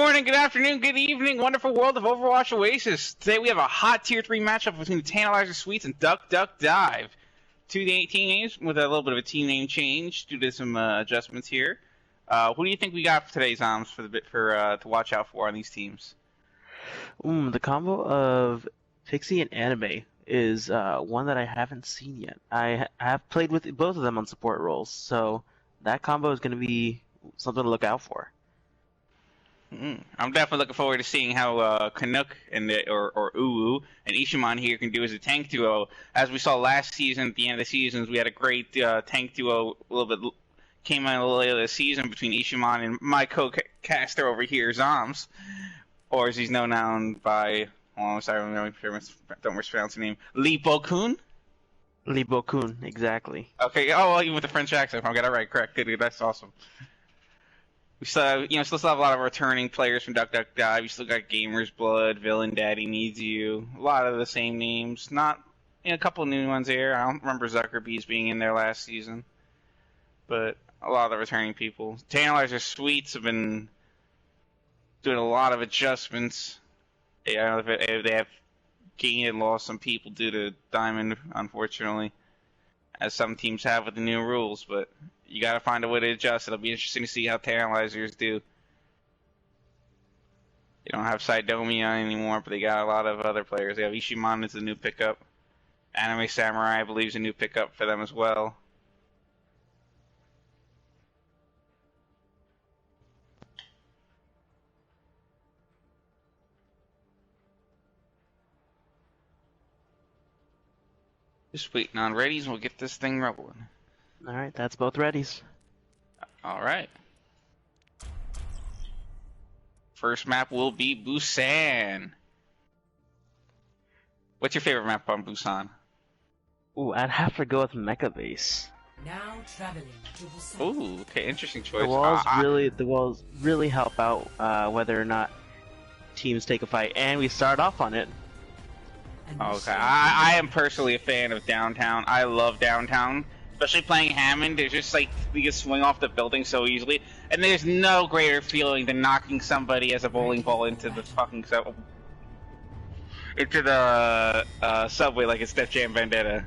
morning, good afternoon, good evening, wonderful world of Overwatch Oasis. Today we have a hot Tier 3 matchup between the Tantalizers Suites and Duck Duck Dive. Two team names with a little bit of a team name change due to some adjustments here. Who do you think we got for today's Zoms to watch out for on these teams? The combo of Pixie and Anime is one that I haven't seen yet. I have played with both of them on support roles, so that combo is going to be something to look out for. I'm definitely looking forward to seeing how Canuck or Uwu and Ishiman here can do as a tank duo. As we saw last season, at the end of the seasons, we had a great tank duo. A little bit came out a little later this season between Ishiman and my co-caster over here, Zoms, or as he's known by. Oh, I'm sorry, don't mispronounce the name. Lee Bo-kun? Lee Bo-kun, exactly. Okay. Oh, well, even with the French accent, I got it right. Correct. Good. That's awesome. We still, still have a lot of returning players from Duck Duck Dive. We still got Gamer's Blood, Villain Daddy Needs You. A lot of the same names. Not, a couple of new ones here. I don't remember Zuckerbees being in there last season, but a lot of the returning people. Tantalizer Suites have been doing a lot of adjustments. They have gained and lost some people due to Diamond, unfortunately, as some teams have with the new rules, but you gotta find a way to adjust. It'll be interesting to see how Tantalizers do. They don't have Sidomia anymore, but they got a lot of other players. They have Ishiman as a new pickup. Anime Samurai, I believe, is a new pickup for them as well. Just waiting on readies, and we'll get this thing rolling. Alright, that's both readies. Alright. First map will be Busan. What's your favorite map on Busan? Ooh, I'd have to go with Mecha Base. Now traveling to Busan. Ooh, okay, interesting choice. The walls really help out whether or not teams take a fight, and we start off on it. Okay, I am personally a fan of Downtown. I love Downtown. Especially playing Hammond, there's just like, we can swing off the building so easily. And there's no greater feeling than knocking somebody as a bowling ball into the fucking subway like it's Def Jam Vendetta.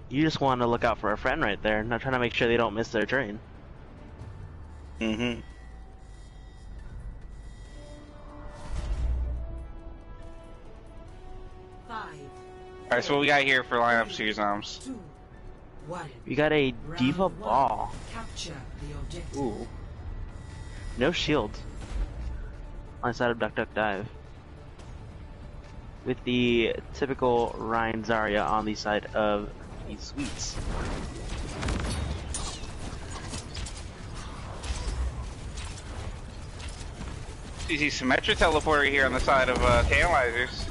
You just want to look out for a friend right there, not trying to make sure they don't miss their train. Alright, so what we got here for lineups here, Zoms? We got a Diva Ball. Ooh. No shield on the side of Duck Duck Dive. With the typical Ryan Zarya on the side of the Suites. Easy Symmetra teleporter here on the side of Tantalizers.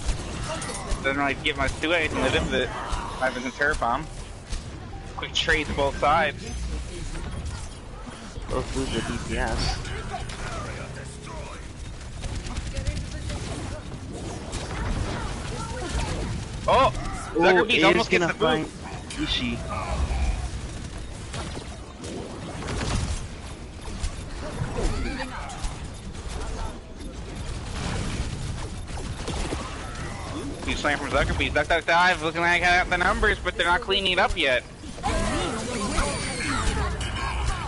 Doesn't really give much to anything that if it happens in Terror Bomb. Quick trade to both sides. Both lose the DPS. Oh! Zuckerbees almost gets the find Ishii. He's slam from Zuckerbees. Duck Duck Dive looking like I got the numbers, but they're not cleaning it up yet.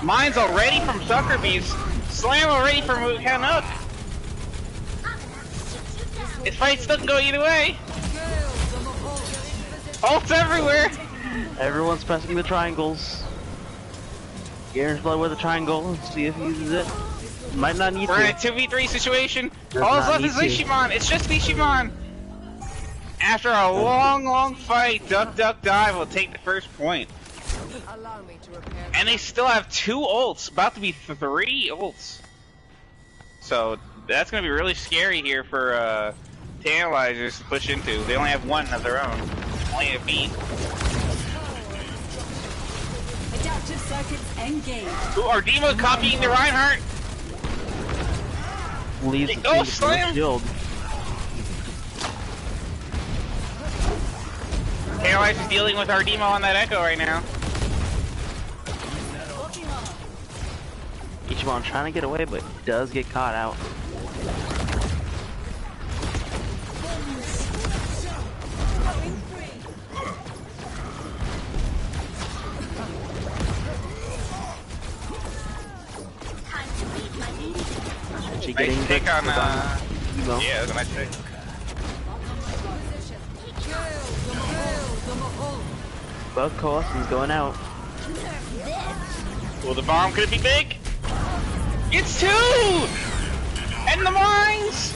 Mine's already from Zuckerbees. Slam already from Canuck. This fight still can go either way. Ults everywhere. Everyone's pressing the triangles. Garen's blood with a triangle. See if he uses it. Might not need to. We're in a 2v3 situation. All that's left is Ishiman. It's just Ishiman. After a long fight, Duck Duck Dive will take the first point. And they still have 2 ults, about to be 3 ults. So that's going to be really scary here for Tantalizers to push into. They only have 1 of their own. Only a beat. Adaptive circuits engaged. Ooh, Ardemo copying the Reinhardt. Leaves the slam! Shield. Tantalizers is dealing with Ardemo on that Echo right now. Ichiban trying to get away, but does get caught out. She getting nice pick on, Emo. yeah, that's a nice pick. Both Colossus going out. Well, the bomb could it be big? It's 2! And the mines!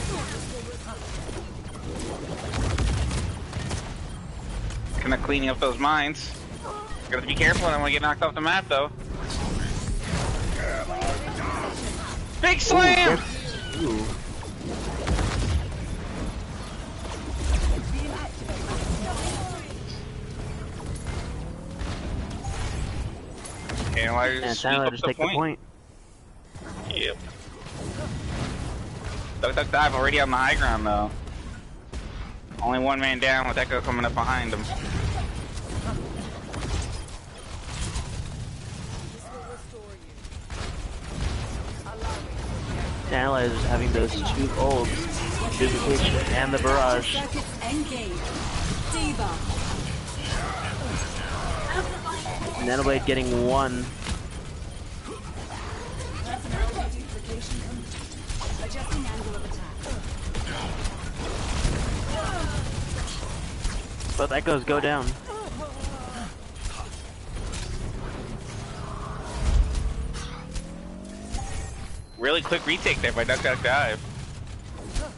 Kinda cleaning up those mines. Gotta be careful, I don't wanna get knocked off the map though. Big slam! Ooh. Tantalizers And sweep up Tantalizers take the point. Yep. Duck dive already on the high ground though. Only one man down with Echo coming up behind him. Tantalizers having those 2 ults, Duplication and the Barrage. Nanoblade getting 1. Both Echoes go down. Really quick retake there by Duck Dive.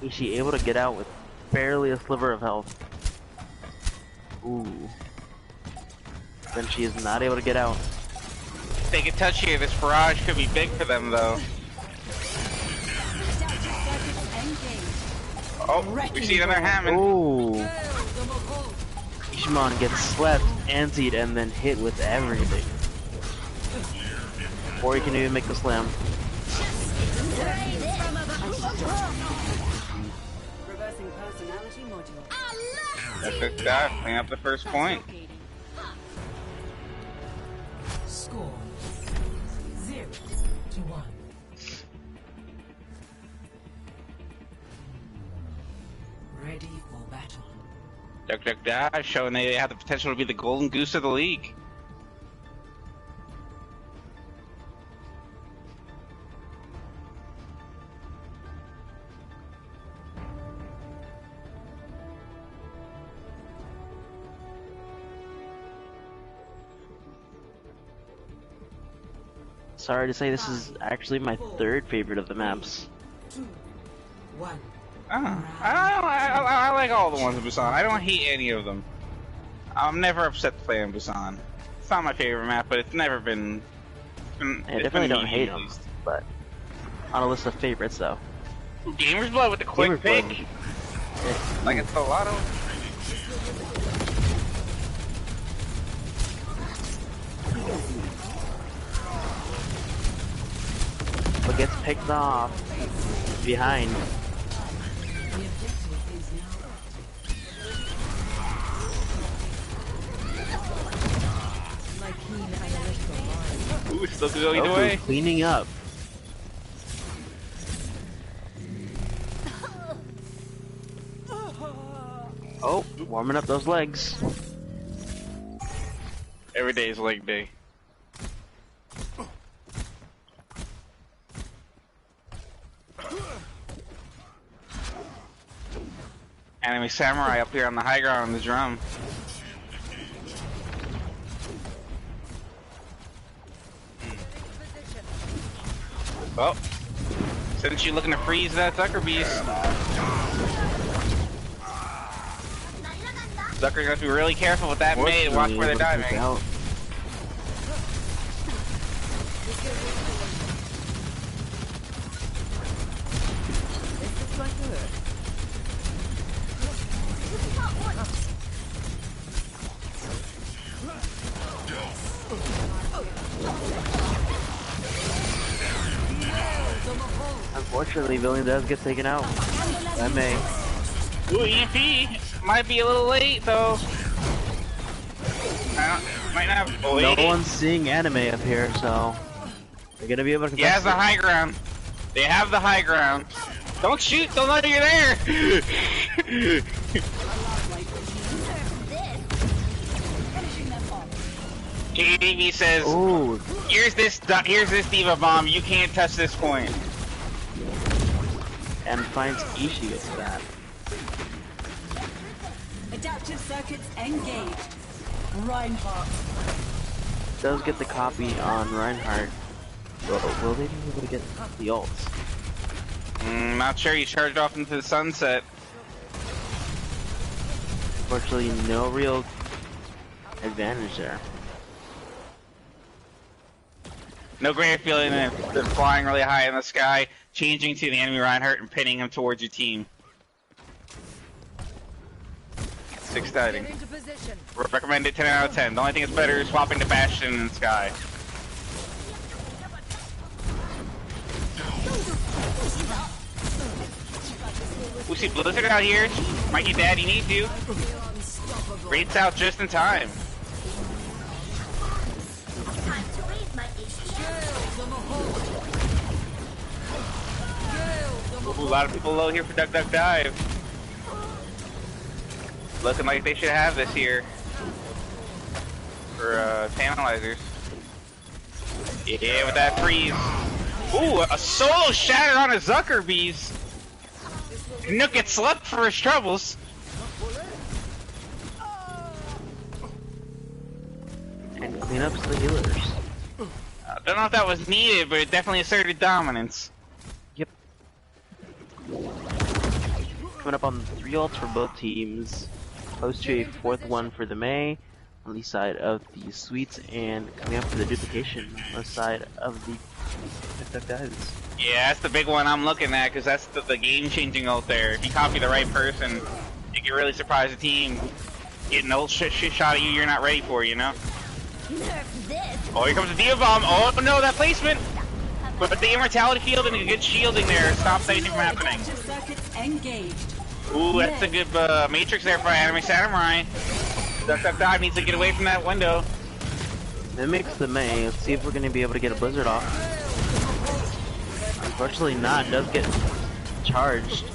Is she able to get out with barely a sliver of health? Ooh. Then she is not able to get out. If they get touch here, this barrage could be big for them though. Oh, we see another Hammond. Ooh. Ishimon gets slept, antied, and then hit with everything. Before he can even make the slam. Reversing personality module. That's that. Clean up the first point. Score 0-1. Ready for battle. Duck Dive showing they have the potential to be the golden goose of the league. Sorry to say, this is actually my 3rd favorite of the maps. 2, 1. I like all the ones in Busan. I don't hate any of them. I'm never upset to play in Busan. It's not my favorite map, but it's never been. I definitely don't hate them, but on a list of favorites though. Gamer's Blood with the quick Gamer's pick. Blood. Like it's a lotto. But gets picked off behind. The objective is now active. My keen analytical mind. Ooh, still could go either Goku way. cleaning up. Oh, warming up those legs. Every day is leg day. Enemy samurai up here on the high ground on the drum. Well, since you're looking to freeze that Zucker beast, Zucker's got to be really careful with that maid and watch where they're diving. Out. Unfortunately, Villian does get taken out. That may. Ooh, EMP might be a little late though. Might not have. Oh, No wait. one's seeing anime up here, so They're gonna be able to He has contest the it. high ground. They have the high ground. Don't shoot! Don't let you're there! KDB says, Ooh, here's this diva bomb, you can't touch this point. and finds Ishii with that. Adaptive circuits engaged. Reinhardt. Does get the copy on Reinhardt. Will they be able to get the ults? Not sure, he charged off into the sunset. Fortunately, no real advantage there. No great feeling than flying really high in the sky, changing to the enemy Reinhardt and pinning him towards your team. It's exciting. Get into position. Recommend it 10 out of 10. The only thing that's better is swapping to Bastion and Sky. We see Blizzard out here. Mikey Daddy needs you. Raid's out just in time. Ooh, a lot of people low here for Duck Duck Dive. Looking like they should have this here for Tantalizers. Yeah, with that freeze. Ooh, a solo shatter on a Zuckerbees. Nook gets slept for his troubles. And cleanups the healers. I don't know if that was needed, but it definitely asserted dominance. Yep. Coming up on 3 ults for both teams. Close to a 4th one for the Mei on the side of the Sweets, and coming up for the duplication on the side of the Duck Dives. Yeah, that's the big one I'm looking at, because that's the game-changing ult there. If you copy the right person, you can really surprise the team. Getting an ult shot at you you're not ready for, you know? Oh, here comes the Diva Bomb. Oh no, that placement! But the immortality field and a good shielding there stops anything from happening. Adaptive circuits engaged. Ooh, that's a good matrix there for Anime Samurai. Duck Duck Dive needs to get away from that window. Mimics the Mei. Let's see if we're going to be able to get a Blizzard off. Unfortunately not. Does get charged.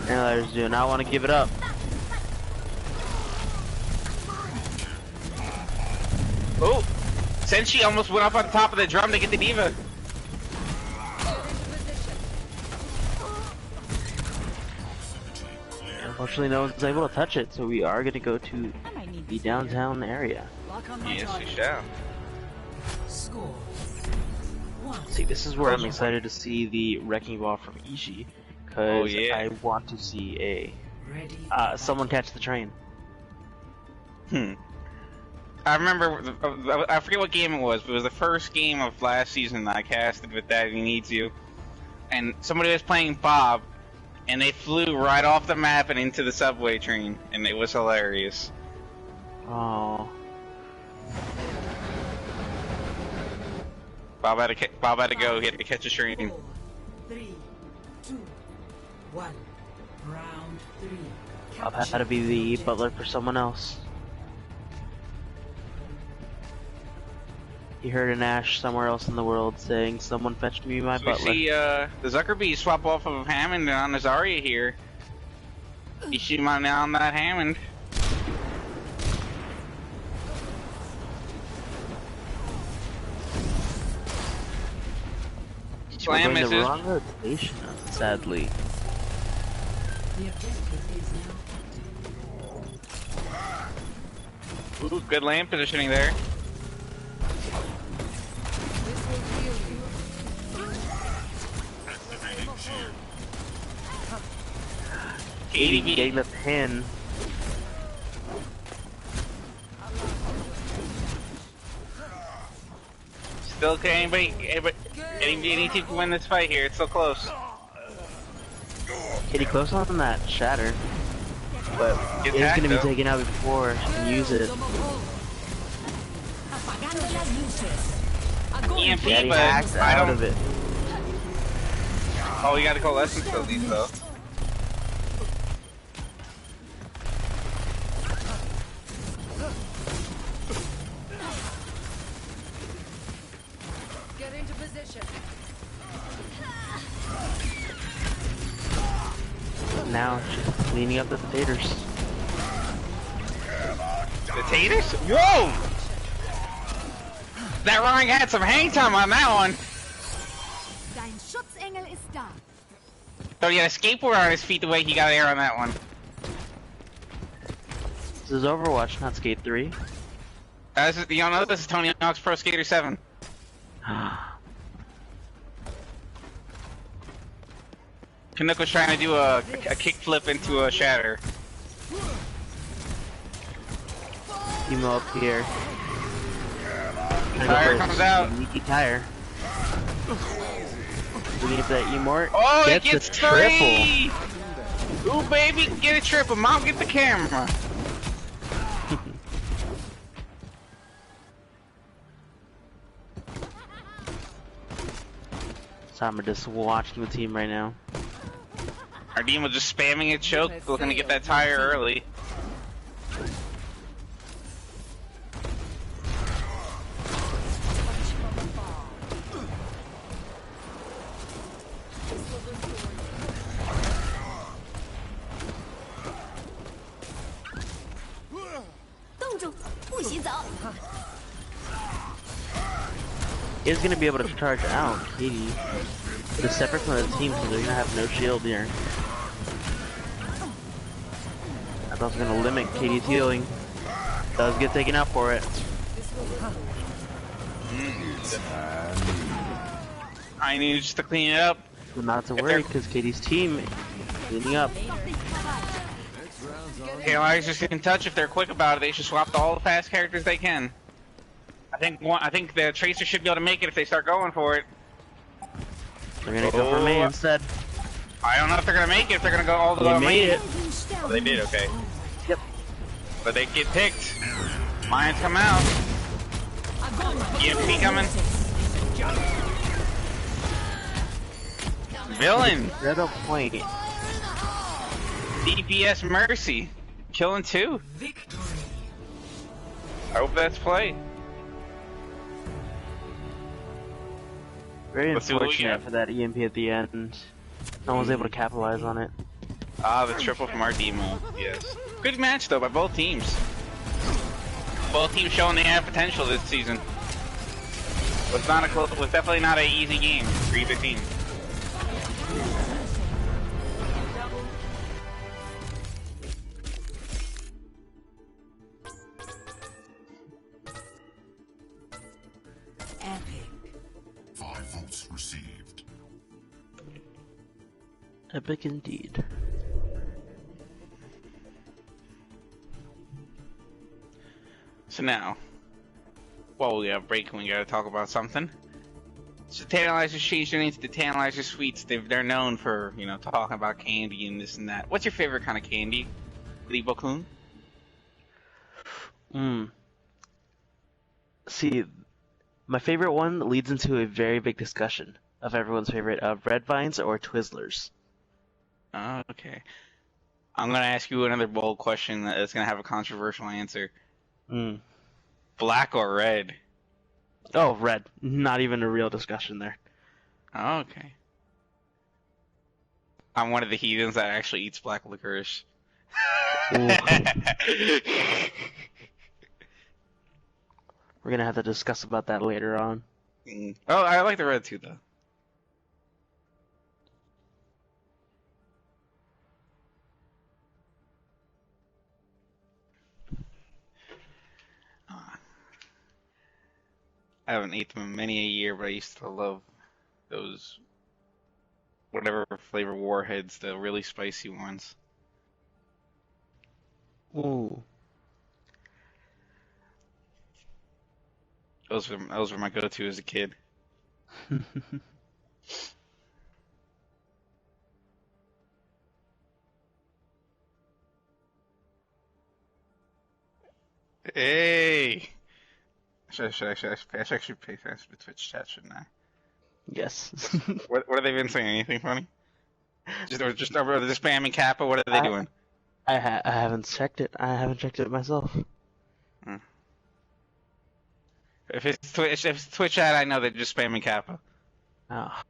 Tantalizers do not want to give it up. Oh! Senshi almost went up on top of the drum to get the Diva. Unfortunately, no one's able to touch it, so we are going to go to the downtown area. Yes, we shall. See, this is where I'm excited to see the Wrecking Ball from Ishii, because Oh, yeah. I want to see someone catch the train. I remember, I forget what game it was, but it was the first game of last season that I casted with Daddy Needs You. And somebody was playing Bob, and they flew right off the map and into the subway train, and it was hilarious. Oh, Bob had to go, he had to catch a train. 3, 2, 1. Round 3. I'll have to be the butler for someone else. He heard an Ash somewhere else in the world saying, "Someone fetched me my So we butler." see the Zuckerbees swap off of Hammond on the Zarya here. You shoot him on that Hammond. We're Slam going the misses. wrong rotation, sadly. The objective is now Ooh, good land positioning there. KDB getting the pin. Still can any team can win this fight here. It's so close. Getting close on that shatter, but Get it's hacked, going to be though. taken out before he can use it. EMP, Daddy but hacks I out don't. of it. Oh, you gotta coalescence kill these though. Get into position. Now, just cleaning up the taters. The taters? Whoa! That Ryan had some hang time on that one. Dein Schutzengel ist da. So he had a skateboard on his feet the way he got air on that one. This is Overwatch, not Skate 3. You don't know this is Tony Hawk's Pro Skater 7. Canuck was trying to do a kickflip into a shatter. Emo up here. Tire comes out. Sneaky tire. We get that Emort. Oh, it Gets gets a three! Ooh, baby, get a triple. Mom, get the camera. So I'm just watching the team right now. Our team was just spamming a choke, looking to get that tire early. Is gonna be able to charge out Katie. But it's separate from the team, so they're gonna have no shield here. That's also gonna limit Katie's healing. Does get taken out for it. I need just to clean it up. But not to worry, because Katie's team is cleaning up. Tantalizers can touch if they're quick about it. They should swap to all the fast characters they can. I think the Tracer should be able to make it if they start going for it. They're gonna go for me instead. I don't know if they're gonna make it. If they're gonna go all the way. They made it. Oh, they did. Okay. Yep. But they get picked. Lions come out. EMP coming. Villain. Red up point. DPS Mercy. Killing two. I hope that's play. Very Let's see what we unfortunate got. for that EMP at the end. No one was able to capitalize on it. Ah, the triple from our demo. Yes. Good match though by both teams. Both teams showing they have potential this season. Was definitely not an easy game for either team. Received. Epic indeed. So now, while we have break, we gotta talk about something. So Tantalizers changed their name to the Tantalizer Sweets. They're known for, you know, talking about candy and this and that. What's your favorite kind of candy, Libo-kun? See, my favorite one leads into a very big discussion of everyone's favorite of Red Vines or Twizzlers. Oh, okay. I'm gonna ask you another bold question that's gonna have a controversial answer. Black or red? Oh, red. Not even a real discussion there. Oh, okay. I'm one of the heathens that actually eats black licorice. We're gonna have to discuss about that later on. Oh, I like the red too, though. I haven't ate them in many a year, but I used to love those whatever flavor warheads, the really spicy ones. Ooh. Those were my go-to as a kid. Hey! I should actually pay fast with Twitch chat, shouldn't I? Yes. What have they been saying? Anything funny? just are they spamming Kappa? What are they doing? I haven't checked it. I haven't checked it myself. If it's Twitch ad, I know they're just spamming Kappa. Oh.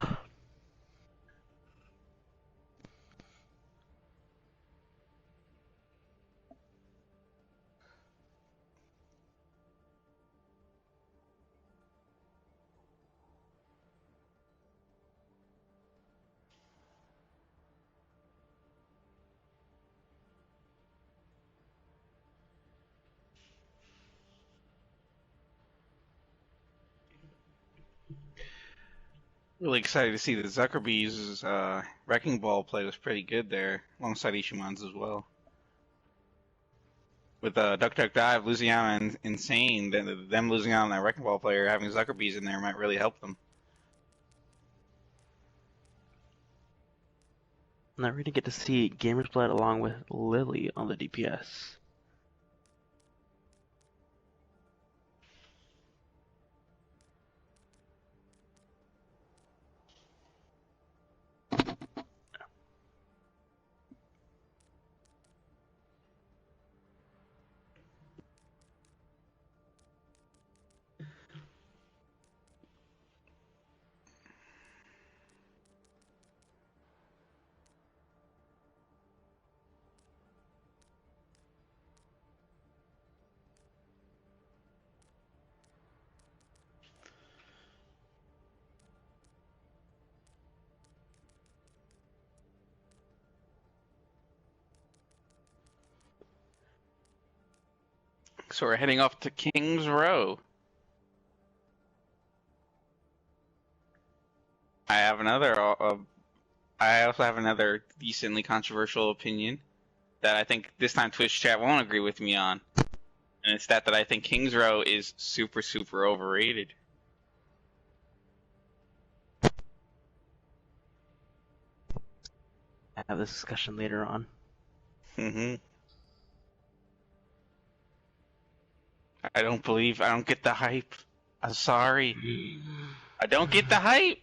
Really excited to see the Zuckerbees' Wrecking Ball play was pretty good there, alongside Ishimon's as well. With Duck Duck Dive losing out on Insane, them losing out on that Wrecking Ball player, having Zuckerbees in there might really help them. And I really get to see Gamer's Blood along with Lily on the DPS. So we're heading off to King's Row. I also have another decently controversial opinion that I think this time Twitch chat won't agree with me on, and it's that I think King's Row is super, super overrated. I have this discussion later on. I don't get the hype. I'm sorry. I don't get the hype.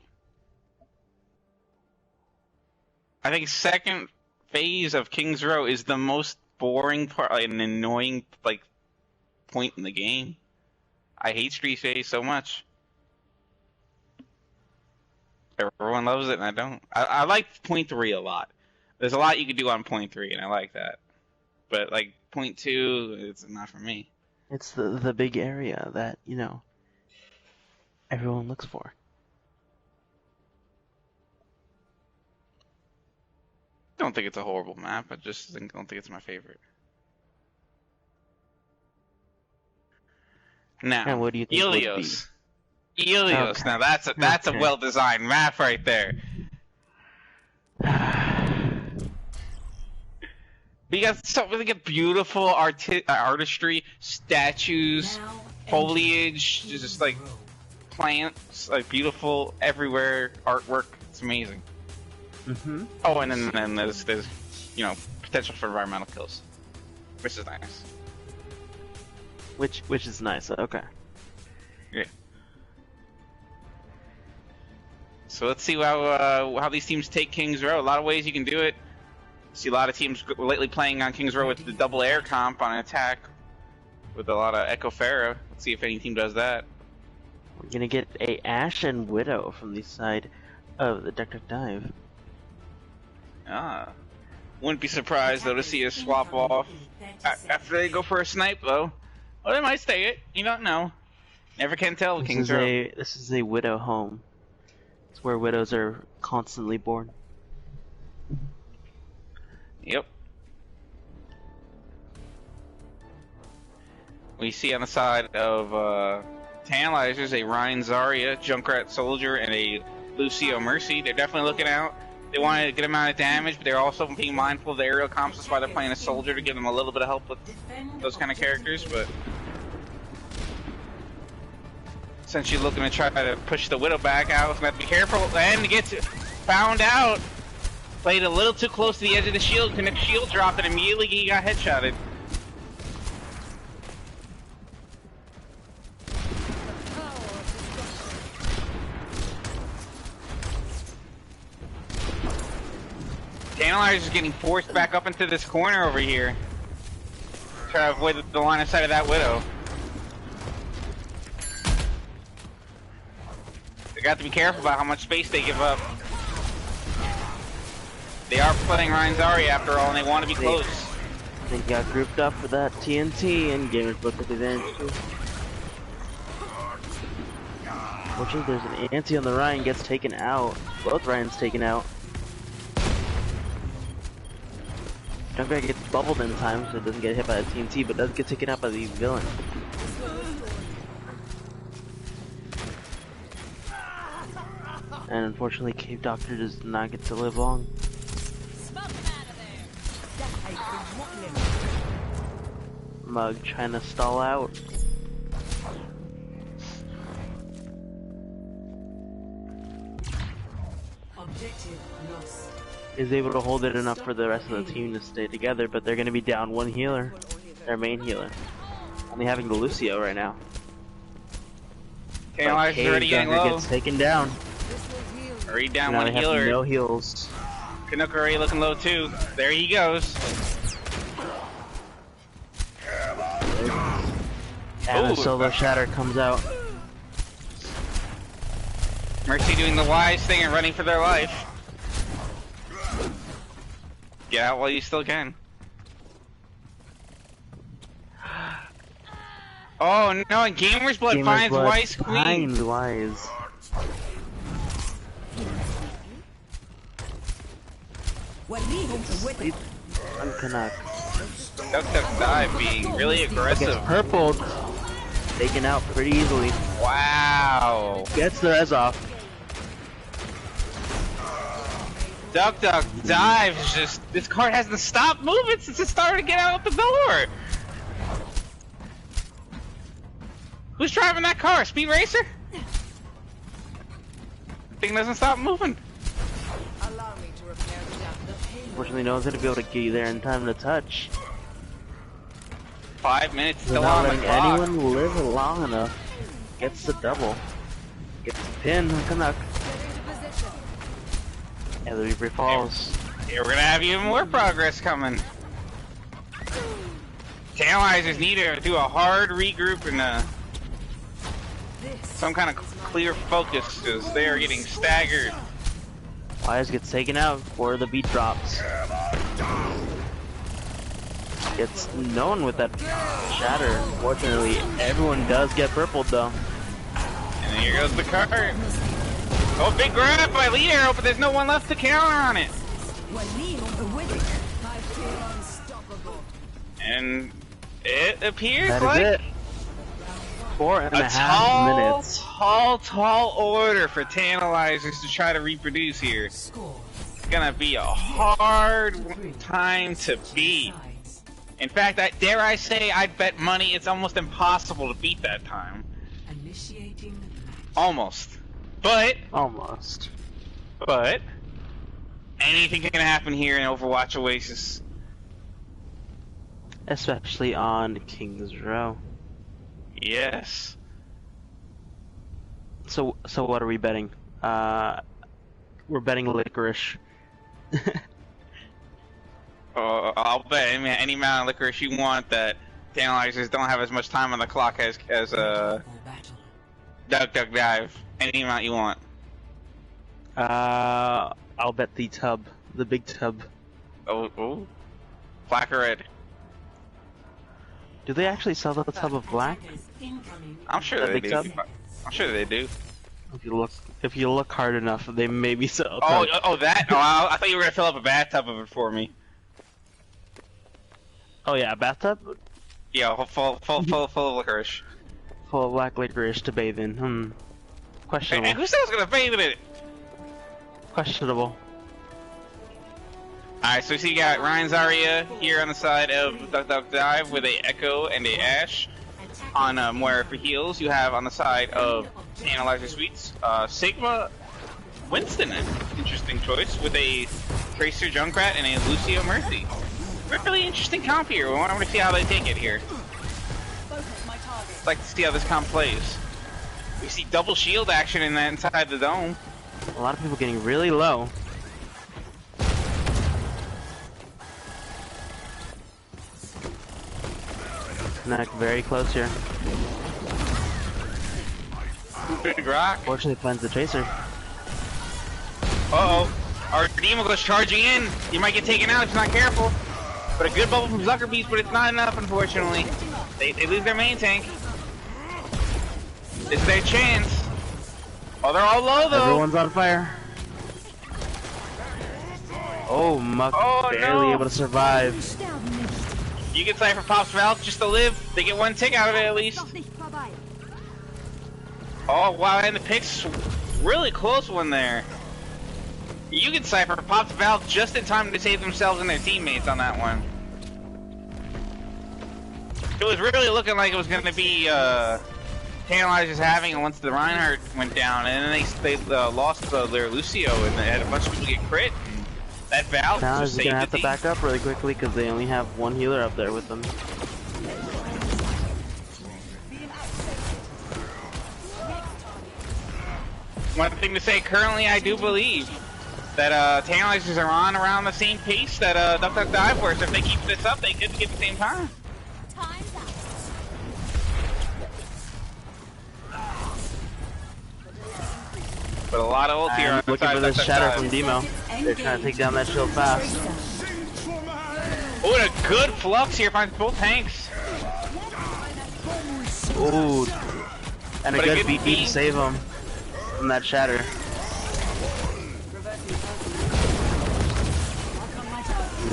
I think second phase of King's Row is the most boring part, like, an annoying point in the game. I hate Street Phase so much. Everyone loves it and I don't. I like point 3 a lot. There's a lot you can do on point 3 and I like that. But point 2, it's not for me. It's the big area that, everyone looks for. I don't think it's a horrible map. I just don't think it's my favorite. Now, and what do you think Ilios. Ilios. Okay. Now that's a well-designed map right there. We got beautiful artistry, statues, foliage, just plants, beautiful everywhere artwork. It's amazing. Mm-hmm. Oh, and then there's potential for environmental kills, which is nice. Which is nice. Okay. Yeah. So let's see how these teams take King's Row. A lot of ways you can do it. See a lot of teams lately playing on King's Row with the double air comp on attack with a lot of Echo Pharaoh. Let's see if any team does that. We're gonna get a Ashe and Widow from the side of the Duck Duck Dive. Wouldn't be surprised though to see a swap off after they go for a snipe though. Well, they might stay it. You don't know. Never can tell with King's Row. This is a Widow home. It's where widows are constantly born. Yep. We see on the side of Tantalizers a Ryan Zarya, Junkrat Soldier, and a Lucio Mercy. They're definitely looking out. They want a good amount of damage, but they're also being mindful of the aerial comps. That's why they're playing a Soldier to give them a little bit of help with those kind of characters. But essentially looking to try to push the Widow back out, so have to be careful and gets found out. Played a little too close to the edge of the shield, connect shield drop, and immediately he got headshotted. Tantalizers is getting forced back up into this corner over here. Try to avoid the line of sight of that Widow. They got to be careful about how much space they give up. They are playing Ryan's Zarya after all, and they want to be close. They got grouped up for that TNT, and Gamers both took advantage too. Fortunately, there's an anti on the Ryan, gets taken out. Both Ryans taken out. Junkrat gets bubbled in time, so it doesn't get hit by the TNT, but does get taken out by the villain. And unfortunately, Cave Doctor does not get to live long. Mug trying to stall out. Objective lost. Is able to hold it enough for the rest of the team to stay together, but they're going to be down one healer, their main healer. Only having the Lucio right now. Tantalizers already getting low. Gets taken down. Already down Now one they have healer. no heals. Canuck already looking low too. There he goes. And Ooh. a solo shatter comes out. Mercy doing the wise thing and running for their life. Get out while you still can. Oh no, and Gamer's Blood Gamer's finds Blood Wise Queen. finds Wise. On Canuck. Duck Dive being really Gets aggressive. purpled. Taken out pretty easily. Wow. Gets the res off. Duck Dive is just, this card hasn't stopped moving since it started to get out the door. Who's driving that car? Speed Racer? Thing doesn't stop moving. Allow me to repair the damage. Unfortunately, no one's gonna be able to get you there in time to touch. 5 minutes They're still not on the letting clock. anyone live long enough. Gets the double. Gets the pin on Canuck. And the Reaper falls. Yeah, we're gonna have even more progress coming. Tantalizers need to do a hard regroup and some kind of clear focus because they are getting staggered. Wise gets taken out before the beat drops. Gets no one with that shatter. Fortunately, everyone does get purpled though. And here goes the card. Oh, big grab by Lead Arrow, but there's no one left to counter on it. And it appears That like is it. 4.5 minutes. tall order for Tantalizers to try to reproduce here. It's gonna be a hard time to beat. In fact, dare I say, I'd bet money it's almost impossible to beat that time. Initiating. Almost. But anything can happen here in Overwatch Oasis. Especially on King's Row. Yes. So what are we betting? We're betting licorice. I'll bet any amount of licorice you want that Tantalizers don't have as much time on the clock as Duck Dive. Any amount you want. I'll bet the tub, the big tub. Oh, black or red? Do they actually sell the tub of black? I'm sure The they big do. tub? I'm sure they do. If you look hard enough, they maybe sell. Oh, that? Oh, I thought you were gonna fill up a bathtub of it for me. Oh yeah, a bathtub Yeah, full of licorice. full of black licorice to bathe in. And Questionable. who said I was gonna bathe in it? Questionable. Alright, so you got Ryan Zarya here on the side of Duck Dive with a Echo and a Ashe. On Moira for heals, you have on the side of Tantalizer Suites, Sigma Winston, an interesting choice, with a Tracer Junkrat and a Lucio Mercy. Really interesting comp here. We want to see how they take it here. I'd like to see how this comp plays. We see double shield action inside the dome. A lot of people getting really low. Not very close here. Big rock. Fortunately, finds the chaser. Uh-oh. Our Demo goes charging in. He might get taken out if he's not careful. But a good bubble from Zuckerbeast, but it's not enough, unfortunately. They lose their main tank. This is their chance. Oh, they're all low, though. Everyone's on fire. Oh, Muck barely able to survive. You can Cypher Pop's Valk just to live. They get one tick out of it at least. Oh, wow, and the pick's really close one there. You can Cypher Pop's Valk just in time to save themselves and their teammates on that one. It was really looking like it was going to be Tantalizers having it once the Reinhardt went down, and then they lost their Lucio, and they had a bunch of people get crit. That Valk Tantalizers just are saved gonna have the to team. back up really quickly because they only have one healer up there with them. One thing to say, currently I do believe that Tantalizers are on around the same pace that Duck Duck Dive were, so if they keep this up, they could get the same time. Time's up. But a lot of ult here on I'm the looking side for of this Duck Duck shatter Dive. from Demo. They're trying to take down that shield fast. Oh, and a good flux here finds both tanks. Ooh, and a But a good good BB beat. to save him from that shatter.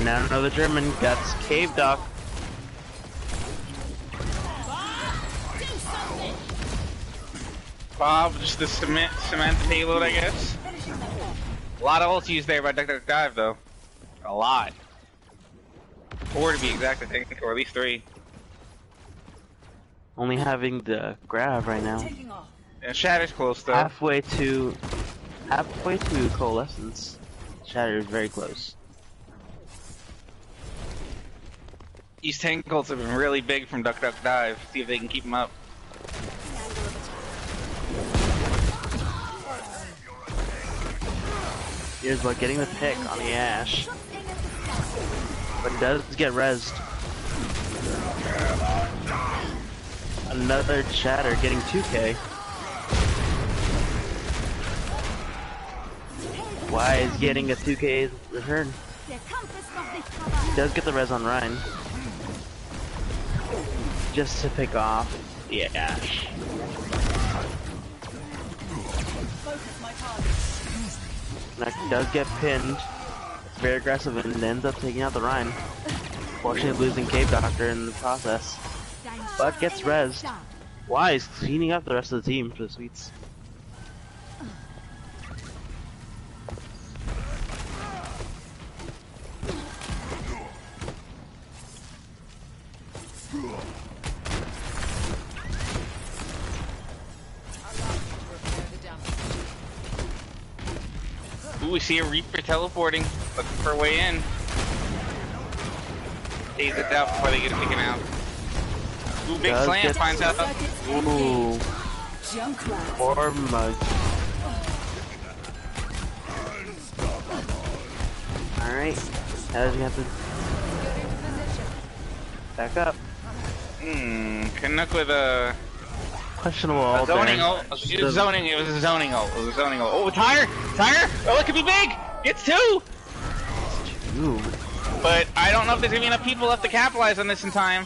Now another German gets cave dock. Bob, just the cement payload, I guess. A lot of ults used there by Duck Duck Dive, though. A lot. 4 to be exact, I think, or at least 3. Only having the grab right now. And Shatter's close, though. Halfway to coalescence. Shatter is very close. These tank ults have been really big from Duck Duck Dive. See if they can keep them up. Here's about getting the pick on the Ash. But does get rezzed. Another Shatter getting 2k. Why is getting a 2k return? Does get the res on Ryan. Just to pick off the Ash. That does get pinned. It's very aggressive and ends up taking out the Ryan. Fortunately losing Cave Doctor in the process. But gets rezzed. Why is cleaning up the rest of the team for the sweets. Ooh, we see a Reaper teleporting, looking for a way in. Stays it out before they get taken out. Ooh, big Does slam get- finds out. Ooh. Poor Mug. Alright. How does he have to back up? Canuck with a Questionable ult there. zoning ult. It was a zoning ult. It was a zoning ult. Oh, Tire! Oh, it could be big! Gets 2! Ooh. But I don't know if there's gonna be enough people left to capitalize on this in time.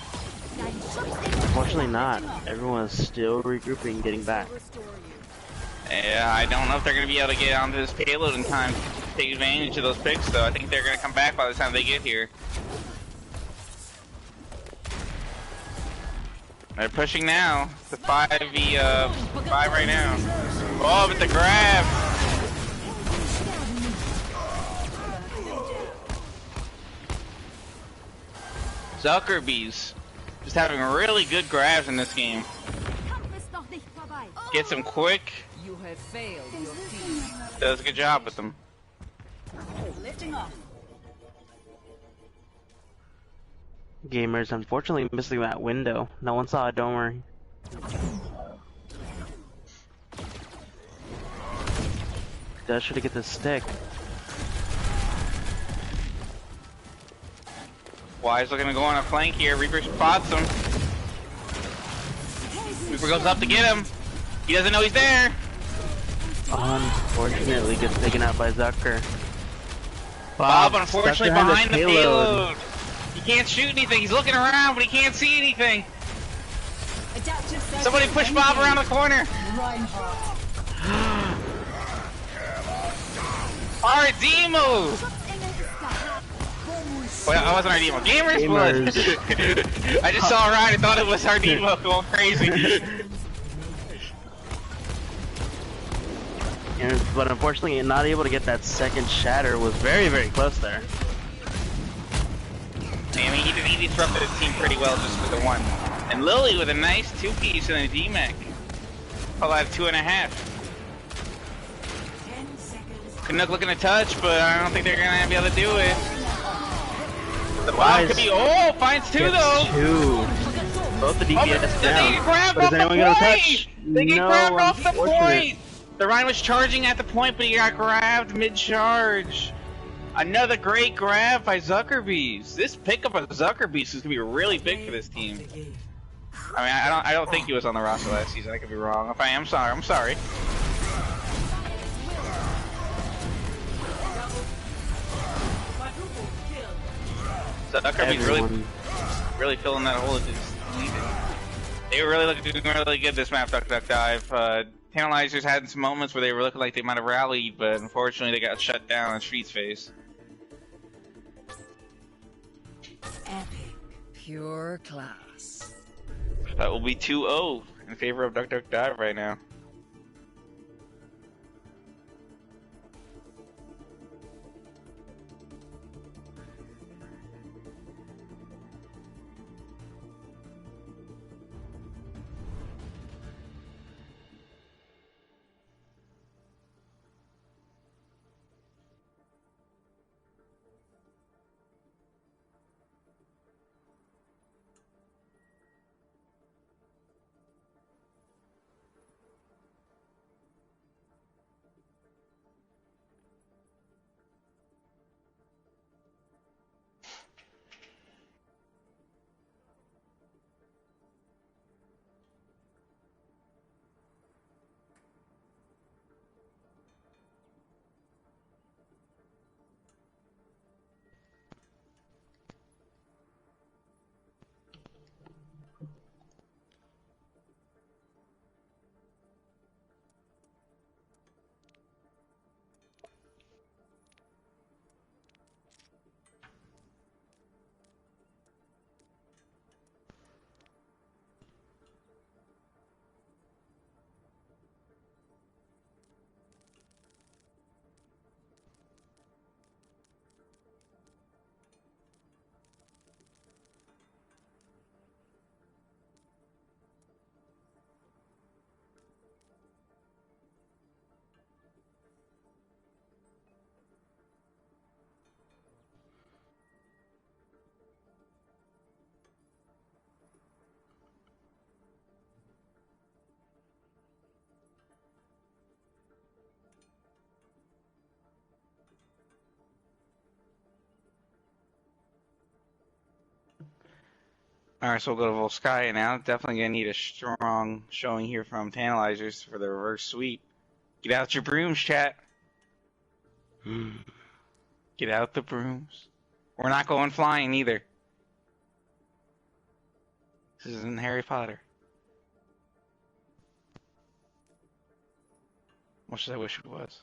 Unfortunately not. Everyone is still regrouping, getting back. Yeah, I don't know if they're gonna be able to get onto this payload in time to take advantage of those picks, though. I think they're gonna come back by the time they get here. They're pushing now. It's a 5v5 right now. Oh, but the grab! Zuckerbees just having really good grabs in this game. Gets them quick. You have failed your team. Does a good job with them. Lifting off. Gamers unfortunately missing that window. No one saw it, don't worry. Does try to get the stick. Wise looking to go on a flank here. Reaper spots him. Reaper goes up to get him. He doesn't know he's there. Unfortunately, gets taken out by Zucker. Bob, unfortunately, behind the payload. payload. He can't shoot anything. He's looking around, but he can't see anything. Somebody push Bob around the corner. Our demo. Well, I wasn't our demo. Gamers blood. I just saw Ryan and thought it was our demo going crazy. But unfortunately, not able to get that second shatter was very, very close there. I mean, he disrupted his team pretty well just with the one. And Lily with a nice 2-piece and a D-Mech. Pull out 2.5. Canuck looking to touch, but I don't think they're gonna be able to do it. The bomb could be. Oh, finds 2 though. 2. Both the DPS down. They get grabbed But off is the anyone gonna point. touch? They get No, grabbed off the unfortunate. point. The Ryan was charging at the point, but he got grabbed mid-charge. Another great grab by Zuckerbees. This pickup of Zuckerbees is gonna be really big for this team. I mean, I don't think he was on the roster last season. I could be wrong. If I am, sorry. I'm sorry. Zuckerbees really filling that hole. They were really looking really good this map. Duck Dive. Tantalizers had some moments where they were looking like they might have rallied, but unfortunately they got shut down on Street's face. Epic. Pure class. That will be 2-0 in favor of Duck Dive right now. Alright, so we'll go to Volskaya now. Definitely gonna need a strong showing here from Tantalizers for the reverse sweep. Get out your brooms, chat. Get out the brooms. We're not going flying either. This isn't Harry Potter. Much as I wish it was.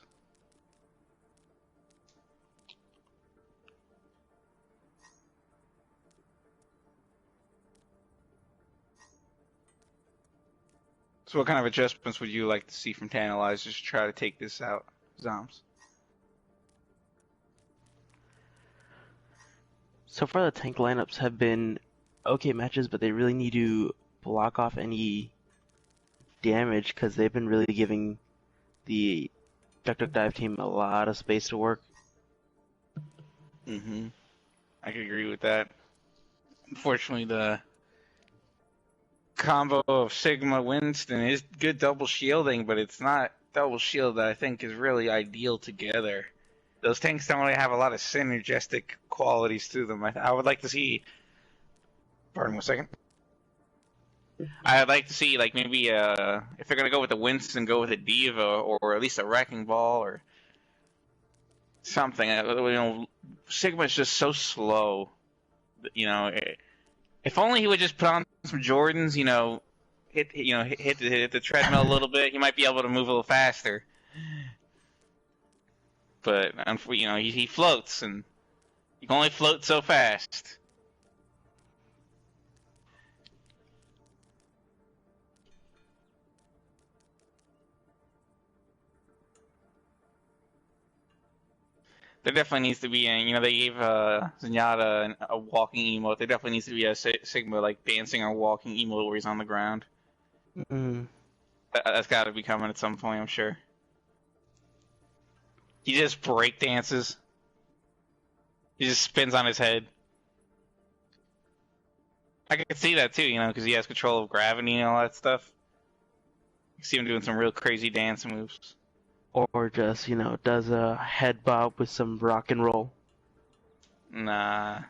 So what kind of adjustments would you like to see from Tantalizers to try to take this out, Zoms? So far, the tank lineups have been okay matches, but they really need to block off any damage because they've been really giving the Duck Dive team a lot of space to work. Mm-hmm. I could agree with that. Unfortunately, the combo of Sigma Winston is good double shielding, but it's not double shield that I think is really ideal together. Those tanks don't really have a lot of synergistic qualities to them. I would like to see. Pardon me a second. I'd like to see like maybe if they're gonna go with the Winston, go with a Diva or at least a Wrecking Ball or something. Sigma's just so slow. If only he would just put on some Jordans. Hit the treadmill a little bit. He might be able to move a little faster. But he floats, and you can only float so fast. There definitely needs to be they gave Zenyatta a walking emote. There definitely needs to be a Sigma like dancing or walking emote where he's on the ground. Mm. That's got to be coming at some point, I'm sure. He just break dances. He just spins on his head. I could see that too, because he has control of gravity and all that stuff. You see him doing some real crazy dance moves. Or just, does a head bob with some rock and roll. Nah.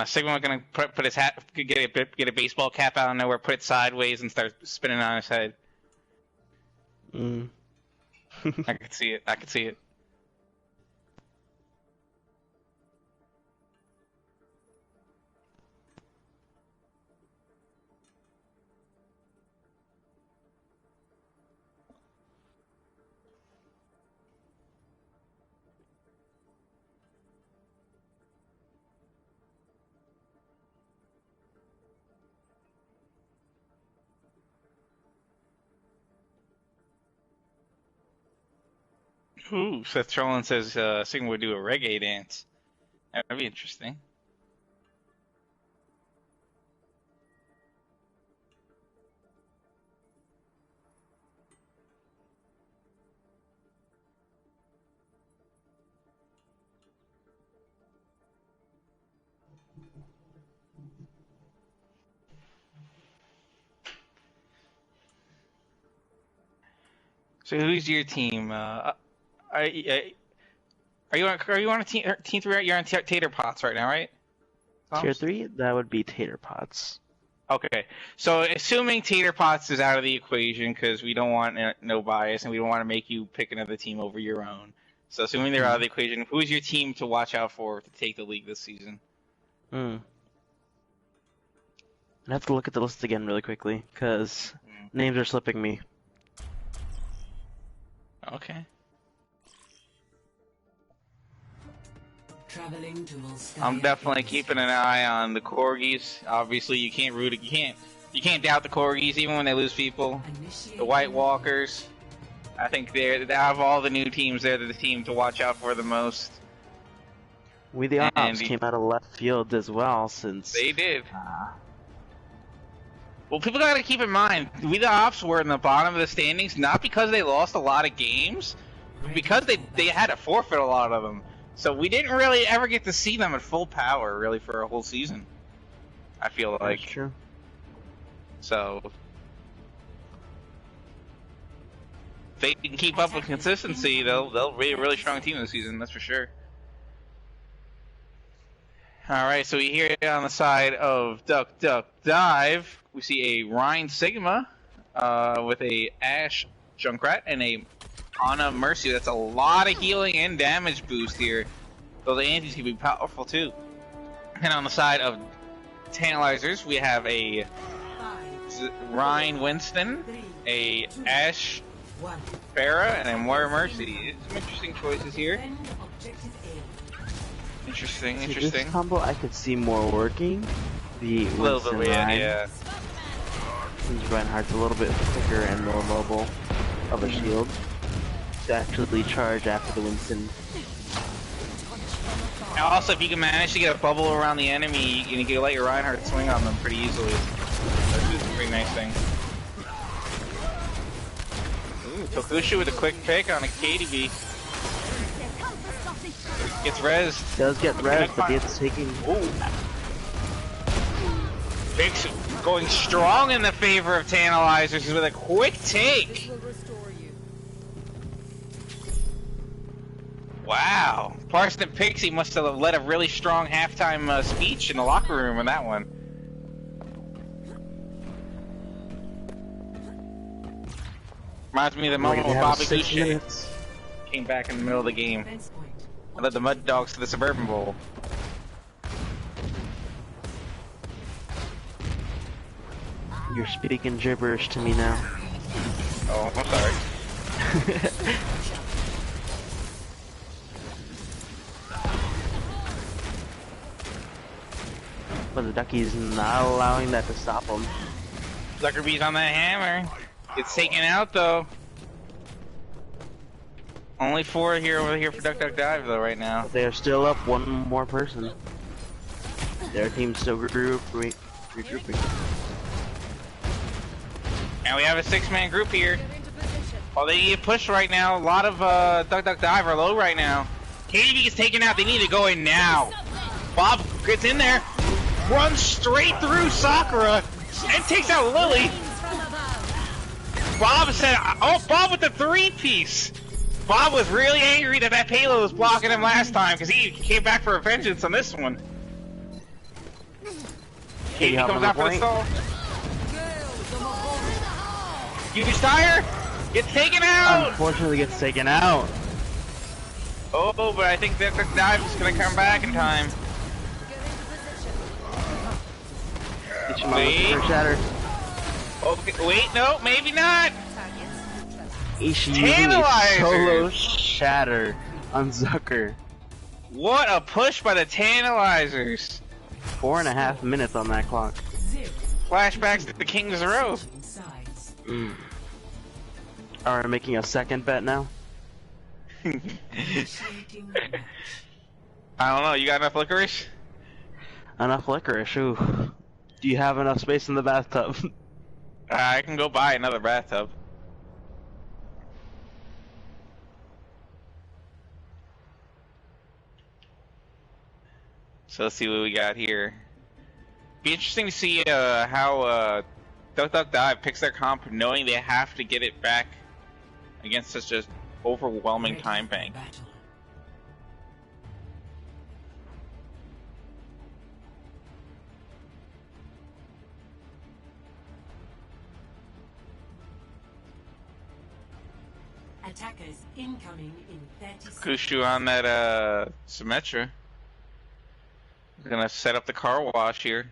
Sigma gonna put his hat, get a baseball cap out of nowhere, put it sideways, and start spinning on his head. Mm. I could see it. I could see it. Ooh, Seth Trollan says Sigma would do a reggae dance. That'd be interesting. So who's your team? Are you on a team 3? You're on Tater Pots right now, right? Tier 3, that would be Tater Pots. Okay, so assuming Tater Pots is out of the equation because we don't want no bias and we don't want to make you pick another team over your own. So assuming they're out of the equation, who's your team to watch out for to take the league this season? I have to look at the list again really quickly because names are slipping me. Okay. Traveling to I'm definitely keeping an eye on the Corgis. Obviously, you can't doubt the Corgis even when they lose people. The White Walkers. I think they have all the new teams. They're the team to watch out for the most. We the Ops came out of left field as well since they did. Well, people gotta keep in mind, We the Ops were in the bottom of the standings not because they lost a lot of games, but because they had to forfeit a lot of them. So we didn't really ever get to see them at full power, really, for a whole season. I feel like. That's true. So if they can keep up with consistency, they'll be a really strong team this season. That's for sure. All right, so we hear on the side of Duck Duck Dive, we see a Rhine Sigma with a Ashe Junkrat and a Ana Mercy. That's a lot of healing and damage boost here. Those antis can be powerful too. And on the side of Tantalizers, we have a Rhine Winston, a Ashe Pharah, and a Moira Mercy. Some interesting choices here. Interesting. This combo I could see more working. The Winston Rhine. Yeah. Since Reinhardt's a little bit quicker and more mobile of a shield to actually charge after the Winston. And also, if you can manage to get a bubble around the enemy, you can let your Reinhardt swing on them pretty easily. That's just a pretty nice thing. Ooh, Tokushu with a quick pick on a KDB. Gets rezzed. Does get rezzed, but it's taking. Ooh. Big's going strong in the favor of Tantalizers with a quick take. Wow. Parsnip Pixie must have led a really strong halftime speech in the locker room on that one. Reminds me of the Like, moment they when have Bobby 6 Boucher minutes. came back in the middle of the game Defense point. and led the Mud Dogs to the Suburban Bowl. You're speaking gibberish to me now. Oh, I'm sorry. But the Ducky's not allowing that to stop him. Zuckerbee's on that hammer. Gets taken out though. Only 4 here over here for Duck Duck Dive though right now. They're still up one more person. Their team's still regrouping. And we have a 6-man group here. Well, they need to push right now. A lot of Duck Duck Dive are low right now. KDB gets taken out. They need to go in now. Bob gets in there, runs straight through Sakura, and takes out Lily. Bob said, "Oh, Bob with the 3-piece." Bob was really angry that that payload was blocking him last time because he came back for a vengeance on this one. KDB comes out for the stall. Huge tire gets taken out. Unfortunately, gets taken out. Oh, but I think that the dive is gonna come back in time. Wait. Shatter. Okay, wait, no, maybe not. Ishii Tantalizers. solo shatter on Zucker. What a push by the Tantalizers. 4.5 minutes on that clock. Flashbacks to the King's Row. Are we making a second bet now? I don't know, you got enough licorice? Enough licorice, ooh. Do you have enough space in the bathtub? I can go buy another bathtub. So let's see what we got here. Be interesting to see how Duck Duck Dive picks their comp knowing they have to get it back against such an overwhelming time bank. Attackers incoming in 30 seconds. Kushu on that Symmetra. Gonna set up the car wash here.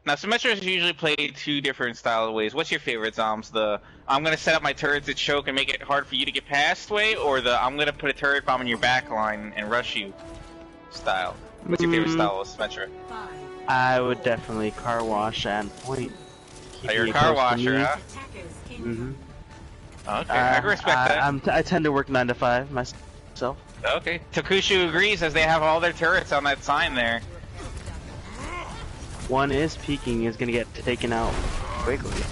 Now Symmetra is usually played 2 different style of ways. What's your favorite, Zoms? The I'm gonna set up my turrets to choke and make it hard for you to get past way, or the I'm gonna put a turret bomb in your back line and rush you style? What's your favorite style of Symmetra? I would definitely car wash and point. Oh, you're a car washer, huh? Mm-hmm. Okay, I can respect that. I tend to work 9 to 5 myself. Okay, Takushu agrees as they have all their turrets on that sign there. One is peeking, is gonna get taken out quickly.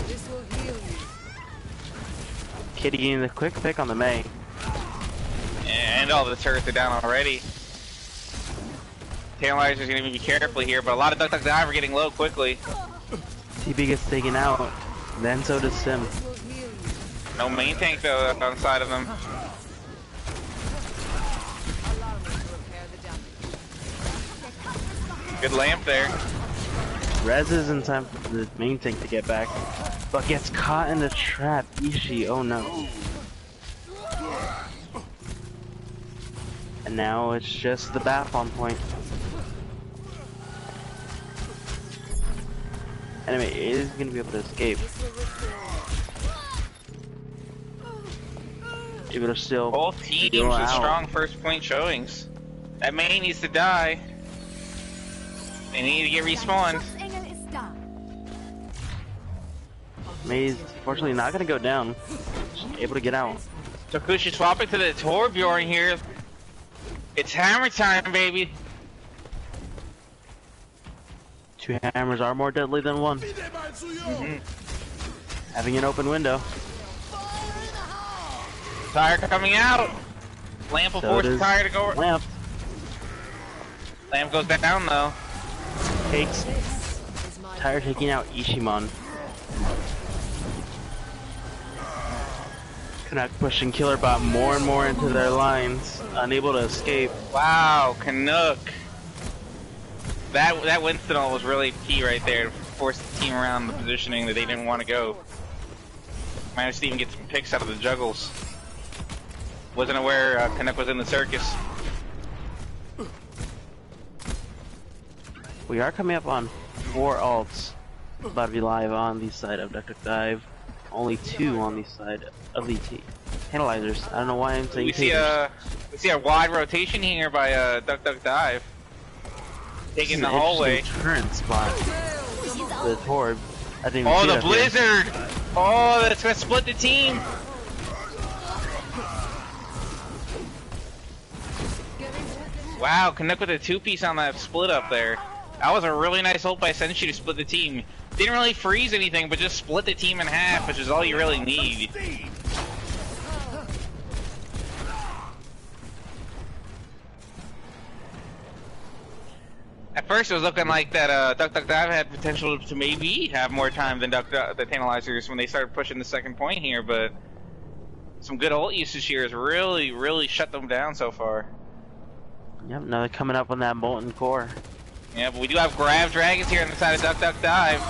This will heal you. Kitty getting the quick pick on the May. And all the turrets are down already. Tantalizers are gonna be careful here, but a lot of Duck Duck Dive are getting low quickly. TB gets taken out, then so does Sim. This will heal you. No main tank though on the side of them. Allow me to repair the damage. Good lamp there. Rez is in time for the main tank to get back, but gets caught in the trap. Ishii, oh no. And now it's just the bath on point. Anyway, it is gonna be able to escape. Able to still Both teams go with out. strong first point showings. That main needs to die. They need to get respawned. Schutzengel ist da. May's fortunately not gonna go down. Just able to get out. Takushi swapping to the Torbjorn here. It's hammer time, baby. 2 hammers are more deadly than 1. Having an open window. Tire coming out. Lamp will So force the does tire to go. Lamp Lamp goes down though. takes Tire taking out Ishimon. Canuck pushing Killerbot more and more into their lines, unable to escape. Wow, Canuck. That Winston ult was really key right there force the team around the positioning that they didn't want to go. Managed to even get some picks out of the juggles. Wasn't aware Canuck was in the circus. We are coming up on 4 ults. About to be live on the side of Duck Duck Dive. Only 2 on the side of the Tantalizers. I don't know why I'm saying we see a wide rotation here by Duck Duck Dive. Taking the hallway. Current spot. The Torb. I didn't even oh, see the it blizzard! Oh, that's gonna split the team. Wow, Canuck with a 2-piece on that split up there. That was a really nice ult by Senshi to split the team. Didn't really freeze anything, but just split the team in half, which is all you really need. At first, it was looking like that Duck Duck Dive had potential to maybe have more time than the Tantalizers when they started pushing the second point here, but some good ult usage here has really, really shut them down so far. Yep, now they're coming up on that molten core. Yeah, but we do have grab dragons here on the side of Duck Duck Dive.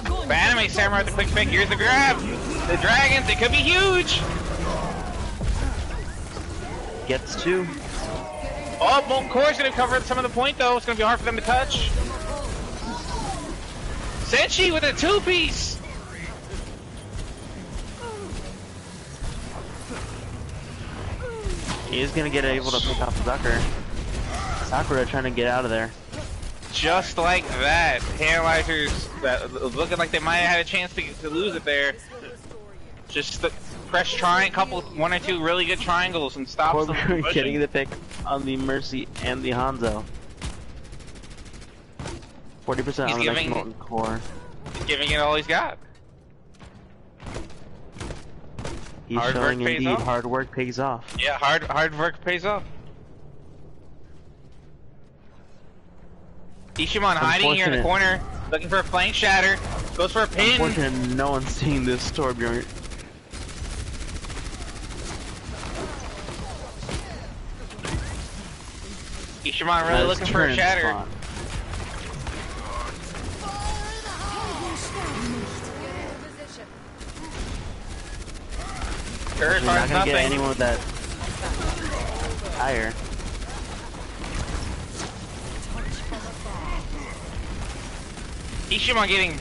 But Anime Samurai with the quick pick. Here's the grab. The dragons, it could be huge. Gets 2. Oh, molten core's gonna cover some of the point though. It's gonna be hard for them to touch. Senshi with a 2-piece. He is gonna get able to pick off the Zucker. Sakura trying to get out of there. Just like that, Tantalizers looking like they might have had a chance to lose it there. Just press triangle, 1 or 2 really good triangles and stops them from pushing. Getting the pick on the Mercy and the Hanzo. 40% on the next molten core. He's giving it all he's got. He's showing indeed hard work pays off. Yeah, hard work pays off. Ishimon hiding here in the corner, looking for a flank shatter, goes for a pin. Unfortunate, no one's seeing this Torbjorn. Ishimon really looking for a shatter. Spot. Turret You're not finds gonna nothing. get anyone with that tire. Ishimon getting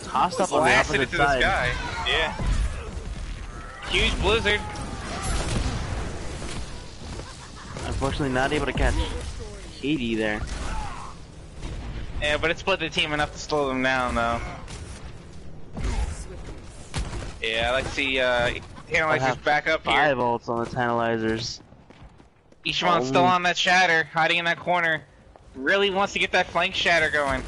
Tossed up on the blasted opposite into the side. sky. Yeah. Huge blizzard. Unfortunately, not able to catch Katie there. Yeah, but it split the team enough to slow them down, though. Yeah, I like to see Tantalizers back up here. 5 ults on the Tantalizers. Ishimon's still on that shatter, hiding in that corner. Really wants to get that flank shatter going.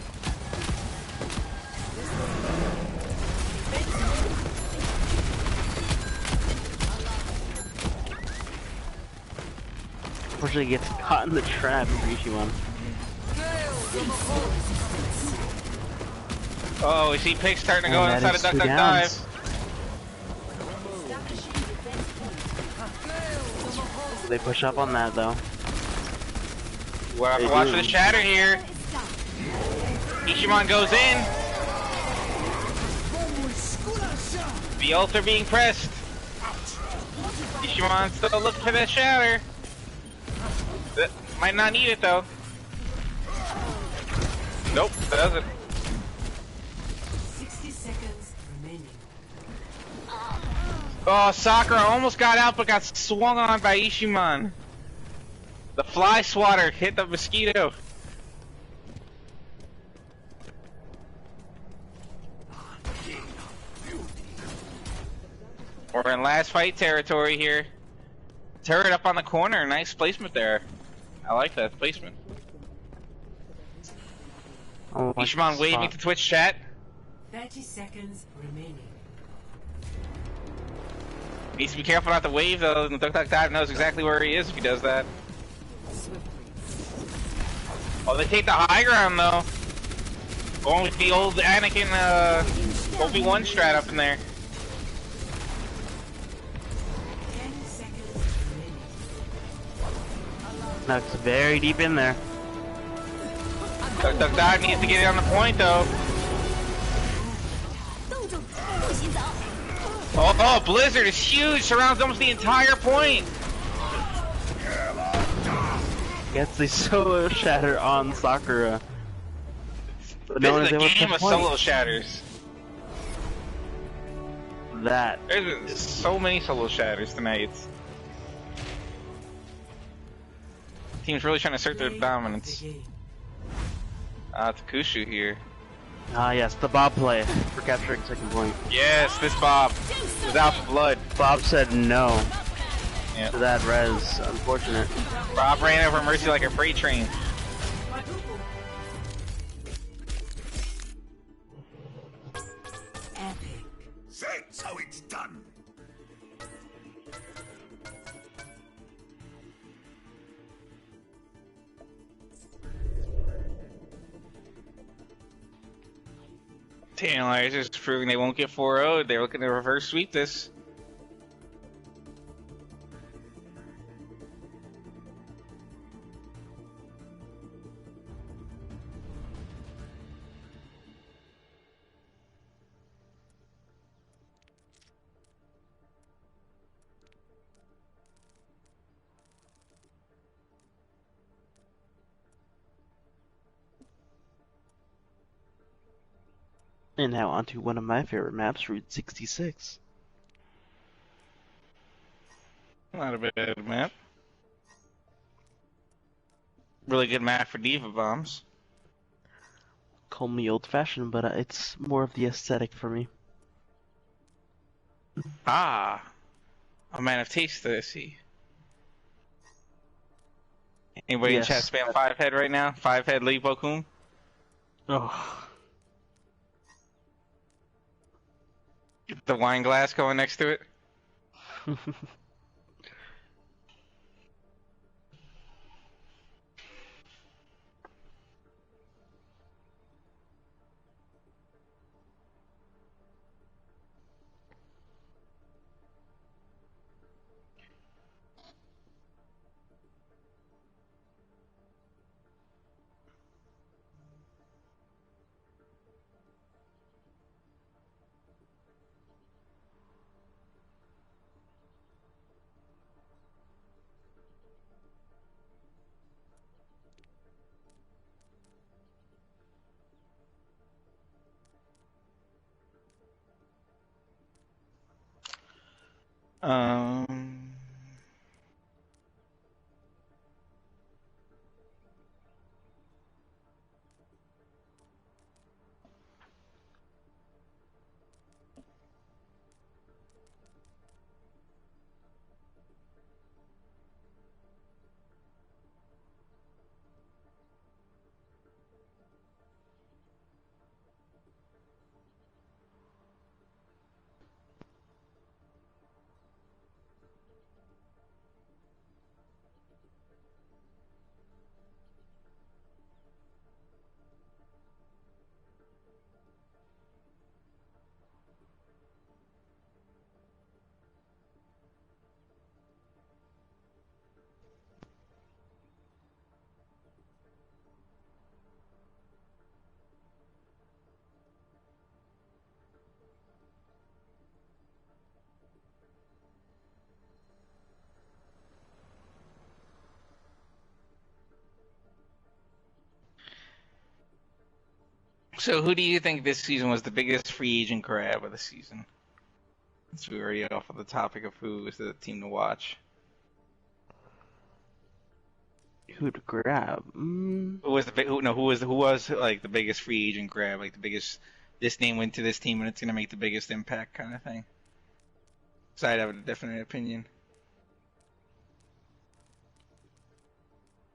Unfortunately, gets caught in the trap for Ishimon. Oh, we see pigs starting to go inside of Duck Duck Dive. They push up on that though. We'll have to watch for the shatter here. Ishimon goes in. The ults are being pressed. Ishimon still looking for that shatter. Might not need it though. Nope, doesn't. 60 seconds remaining. Oh, Sakura almost got out but got swung on by Ishimon. The fly swatter hit the mosquito. We're in last fight territory here. Turret up on the corner, nice placement there. I like that placement. Oh, Ishimon waving to Twitch chat. 30 seconds remaining. Needs to be careful not to wave though. Duck Duck Dive knows exactly where he is if he does that. Oh, they take the high ground though. Going with the old Anakin Obi-Wan strat up in there. 10 seconds remaining. Nuck's very deep in there. Duck Dog needs to get it on the point though. 冻住，不许走！ Oh, Blizzard is huge, surrounds almost the entire point. Gets the solo shatter on Sakura. But no one This is a able to game of point. solo shatters. That There's been so many solo shatters tonight. Team's really trying to assert their dominance. Takushu here. yes, the Bob play for capturing second point. Yes, this Bob. Without blood. Bob said no Yep. to that res. Unfortunate. Bob ran over Mercy like a freight train. Epic. That's how it's done. Tantalizers proving they won't get 4-0'd. They're looking to reverse sweep this. And now onto one of my favorite maps, Route 66. Not a bad map. Really good map for Diva Bombs. Call me old-fashioned, but it's more of the aesthetic for me. Ah, a man of taste, I see. Anybody Yes. in chat spam 5-head right now? 5-head Lee Bokum? Oh, Get the wine glass going next to it? Um... So who do you think this season was the biggest free agent grab of the season? Since we were already off of the topic of who was the team to watch. who to grab? Who was like the biggest free agent grab? Like the biggest, this name went to this team and it's gonna make the biggest impact kind of thing. So I'd have a definite opinion.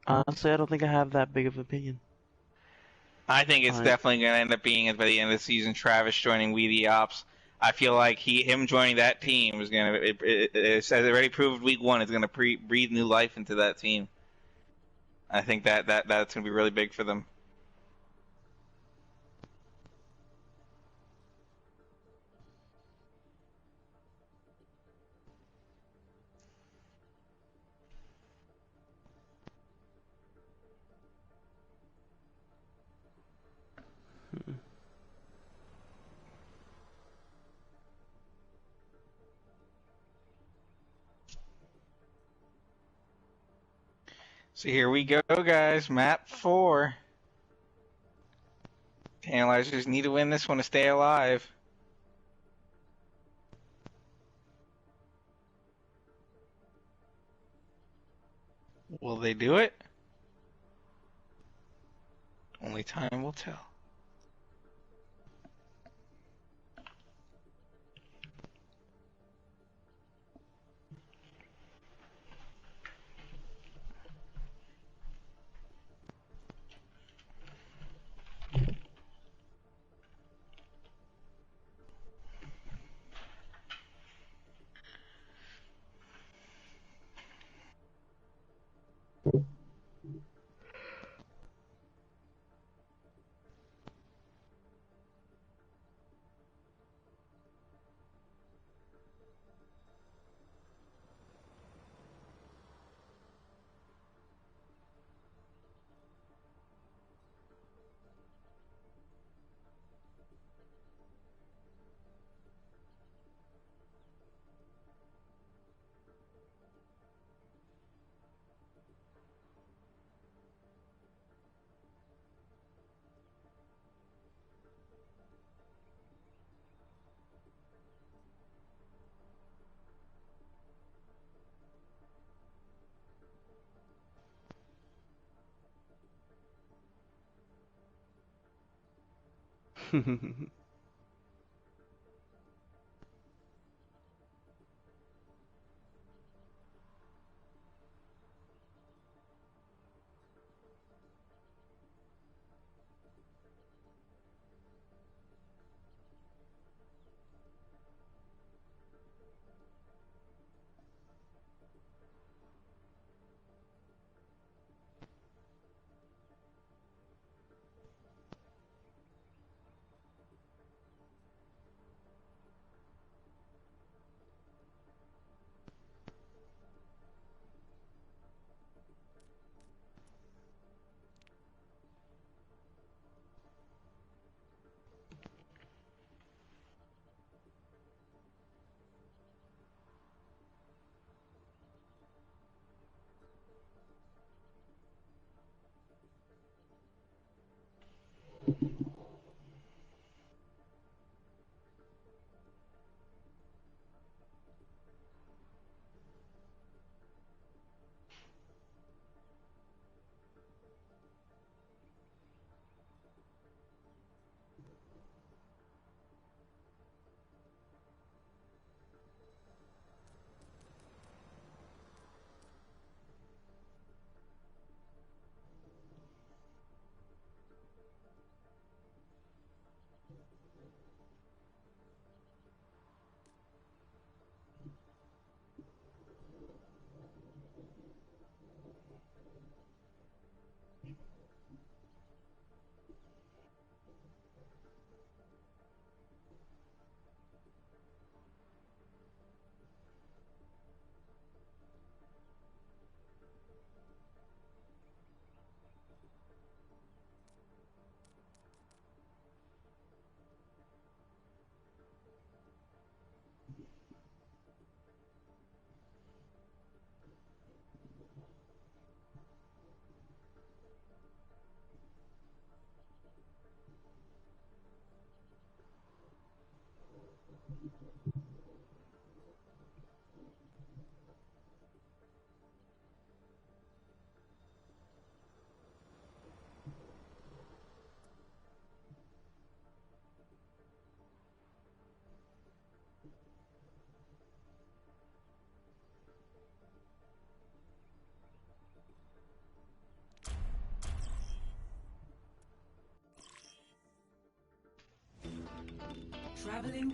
Honestly, I don't think I have that big of an opinion. I think it's Alright. definitely gonna end up being by the end of the season. Travis joining We The Ops. I feel like him joining that team is gonna. As it already proved week one, it's gonna breathe new life into that team. I think that's gonna be really big for them. So here we go, guys. Map 4. Tantalizers need to win this one to stay alive. Will they do it? Only time will tell.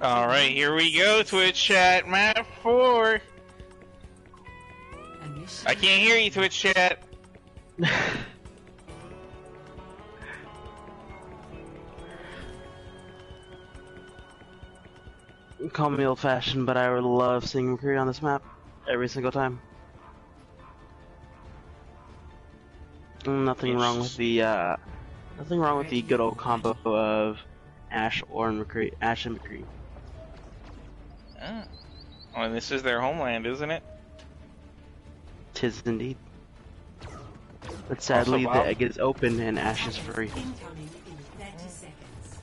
Alright, here we go, Twitch chat, map 4. I can't hear you, Twitch chat. Call me old-fashioned, but I would love seeing McCree on this map every single time. Nothing wrong with the good old combo of Ashe and McCree. Oh. Well, this is their homeland, isn't it? Tis indeed. But sadly, Also, the egg is open and Ash is free. Incoming in 30 seconds.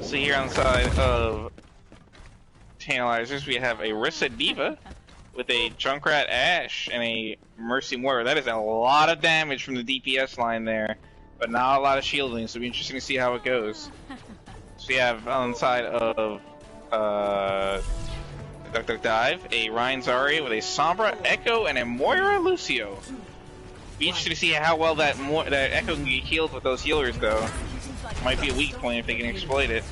So here on the side of Tantalizers, we have a Rissa Diva with a Junkrat Ash and a Mercy Warrior. That is a lot of damage from the DPS line there, but not a lot of shielding, so it'll be interesting to see how it goes. So we have on the side of Duck Duck Dive, a Ryan Zarya with a Sombra, Echo, and a Moira Lucio. Be interesting to see how well that Echo can get healed with those healers, though. Might be a weak point if they can exploit it.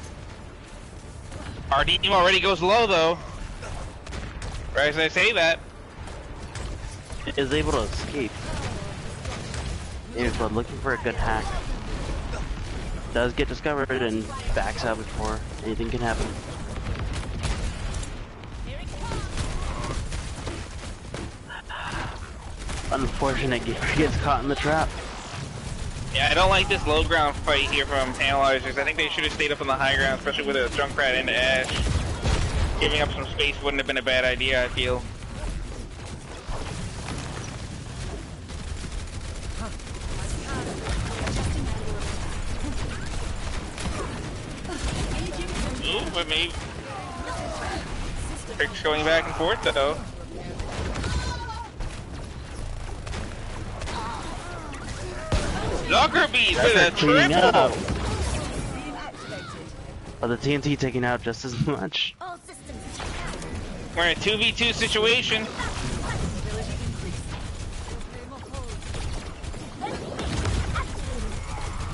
Our team already goes low, though. Right as I say that. Is able to escape. But looking for a good hack. Does get discovered and backs out before anything can happen. Unfortunate gamer gets caught in the trap. Yeah, I don't like this low ground fight here from Tantalizers. I think they should have stayed up on the high ground, especially with a Junkrat into Ash. Giving up some space wouldn't have been a bad idea, I feel. Ooh, but maybe... Tricks going back and forth, though. Zuckerbees with a triple! But the TNT taking out just as much. We're in a 2v2 situation.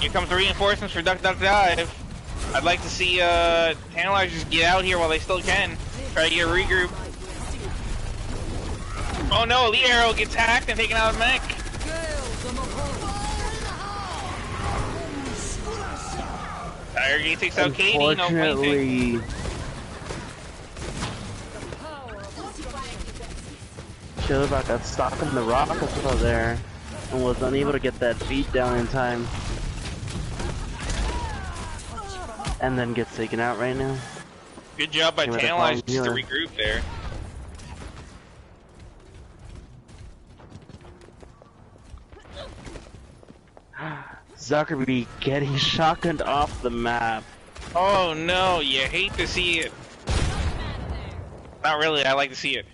Here comes the reinforcements for Duck Duck Dive. I'd like to see Tantalizers get out here while they still can. Try to get a regroup. Oh no, Elite Arrow gets hacked and taken out of mech. Tiger Gate takes out Katie, no Unfortunately, Shieldbot got stuck in the rock as well there and was unable to get that beat down in time. And then gets taken out right now. Good job by Tantalizers to regroup there. Zuckerberg getting shotgunned off the map. Oh no, you hate to see it. Not really, I like to see it.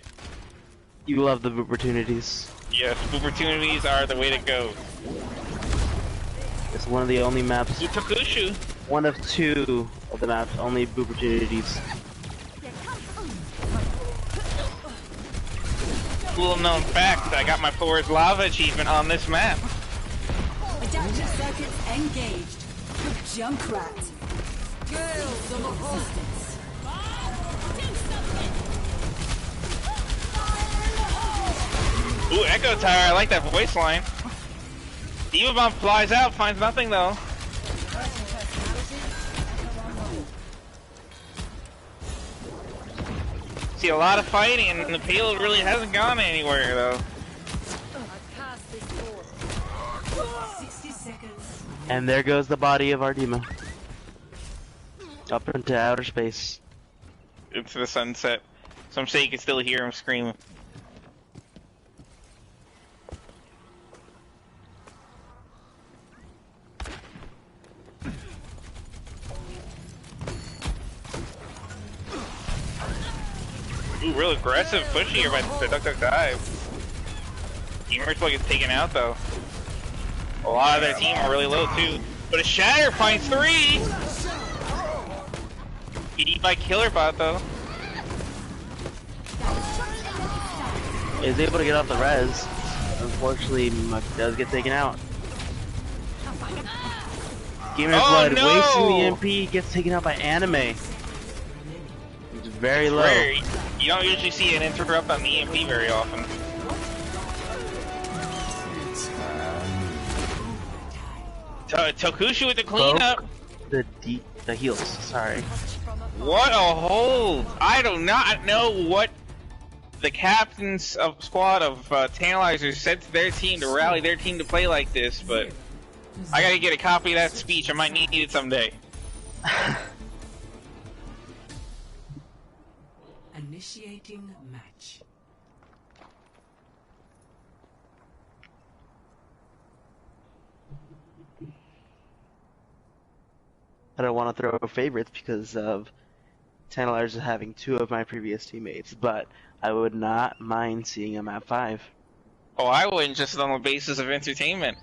You love the opportunities. Yes, opportunities are the way to go. It's one of the only maps. Utakushu. One of two of the maps only opportunities. Cool known fact, I got my Flora's Lava achievement on this map. Adaptive circuits engaged. Junkrat. Girls on the resistance. Ooh, Echo Tire, I like that voice line. Diva Bomb flies out, finds nothing though. See a lot of fighting and the payload really hasn't gone anywhere though. And there goes the body of Ardima. Up into outer space. Into the sunset. Some say you can still hear him scream. Ooh, real aggressive push here by the Duck Duck Dive. Team Merciful gets taken out though. A lot of their team are really low too. But a Shatter finds 3! Eat by Killerbot though. Is able to get off the res. Unfortunately, Muck does get taken out. Gamer's Blood no! wasting the MP, gets taken out by Anime. It's very low. Rare. You don't usually see an interrupt on the EMP very often. Tokushu with the cleanup. The heals, sorry. What a hold! I do not know what the captains of squad of Tantalizers said to their team to rally their team to play like this, but I gotta get a copy of that speech. I might need it someday. Initiating match. I don't want to throw favorites because of Tantalizers having 2 of my previous teammates, but I would not mind seeing a map 5. Oh, I wouldn't, just on the basis of entertainment.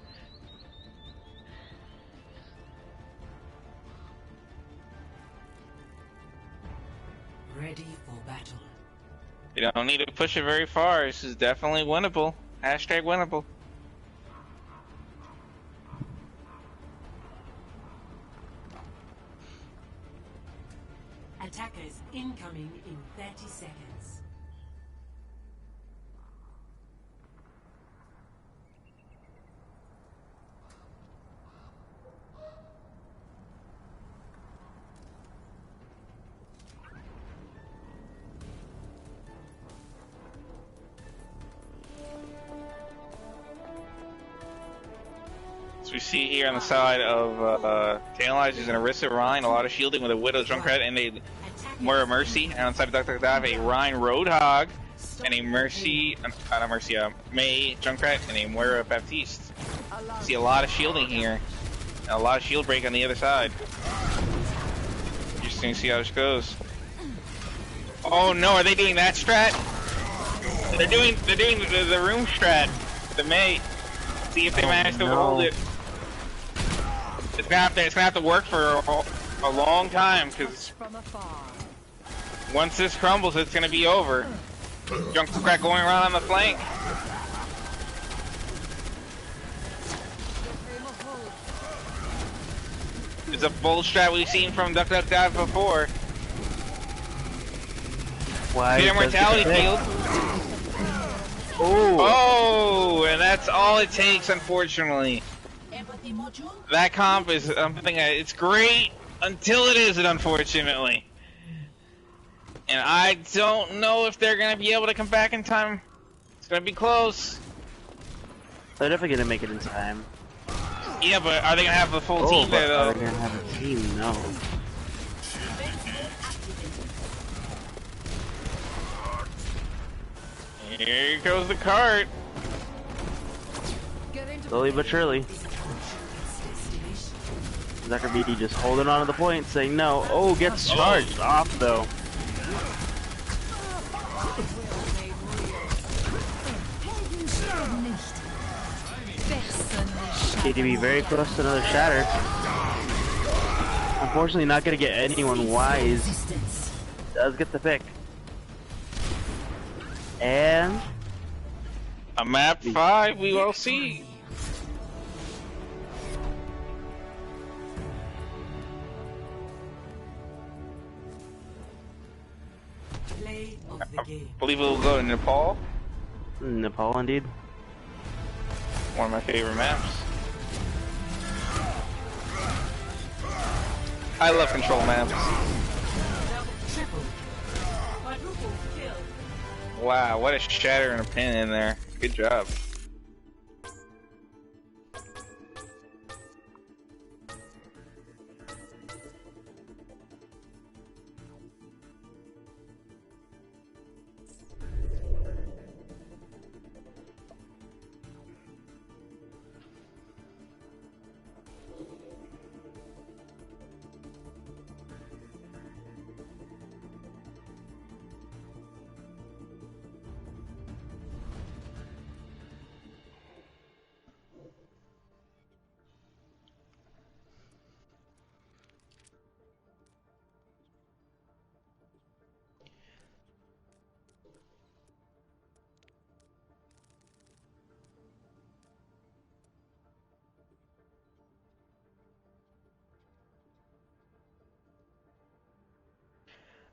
Ready for battle. You don't need to push it very far. This is definitely winnable. Hashtag winnable. Attackers incoming in 30 seconds. As we see here on the side of Tantalizers and Orisa Rhine, a lot of shielding with a Widow Junkrat and a Moira Mercy. And on the side of Dr. Dive, a Rhine Roadhog and a Mercy, not a Mercy, May Junkrat and a Moira Baptiste. See a lot of shielding here. And a lot of shield break on the other side. Interesting to see how this goes. Oh no, are they doing that strat? They're doing the room strat. The May. See if they manage to hold it. It's gonna have to work for a long time, because once this crumbles, it's gonna be over. Junkrat going around on the flank. It's a bold strat we've seen from Duck Duck Dive before. Why? Get a mortality field. Oh, and that's all it takes, unfortunately. That comp is something it's great until it isn't, unfortunately. And I don't know if they're gonna be able to come back in time. It's gonna be close. They're definitely gonna make it in time. Yeah, but are they gonna have the full team there though? Are they gonna have a team? No. Here goes the cart. Slowly but surely. Dr. BD just holding on to the point, saying no. Oh, gets charged off though. KTB very close to another shatter. Unfortunately, not gonna get anyone wise. Does get the pick. And a map 5, we will see. Play of the game. I believe it will go to Nepal. Nepal, indeed. One of my favorite maps. I love control maps. Wow, what a shatter and a pin in there. Good job.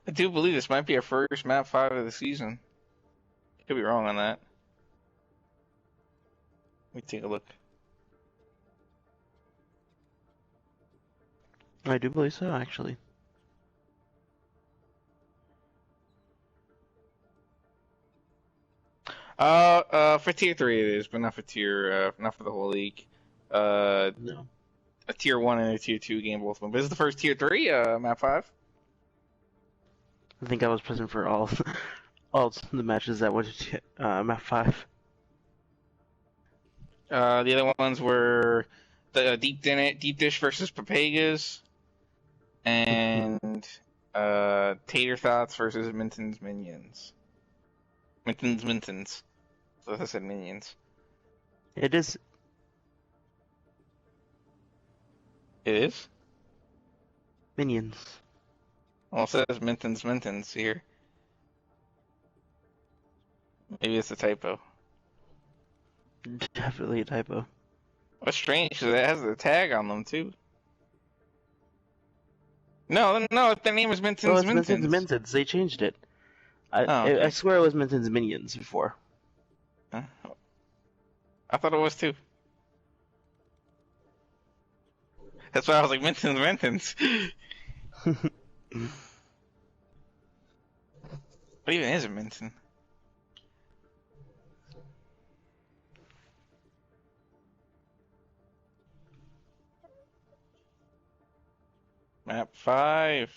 I do believe this might be our first map 5 of the season. Could be wrong on that. Let me take a look. I do believe so, actually. For tier 3 it is, but not for not for the whole league. No. A tier 1 and a tier 2 game, both of them. But this is the first tier 3, map 5. I think I was present for all the matches that went to map 5. The other ones were the Deep Dish versus Papagas. And Tater Thoughts versus Minton's Minions. Minton's. So I said Minions. It is. It is? Minions. Well, it says Minton's here. Maybe it's a typo. Definitely a typo. What's strange is it has the tag on them too. No, their name is Oh, Minton's it's Minton's Mintons. Mintons. They changed it. Oh, okay. I swear it was Minton's Minions before. Huh? I thought it was too. That's why I was like Minton's. What even is a Minton? Map 5.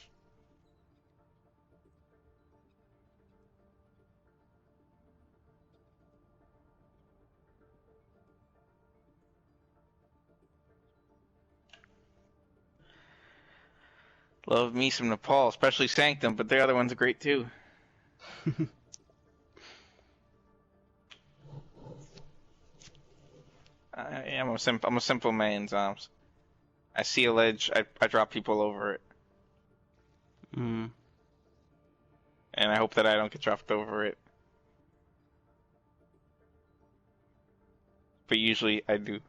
Love me some Nepal, especially Sanctum, but the other ones are great too. I'm a simple man, Zoms. I see a ledge, I drop people over it. Mm. And I hope that I don't get dropped over it. But usually I do.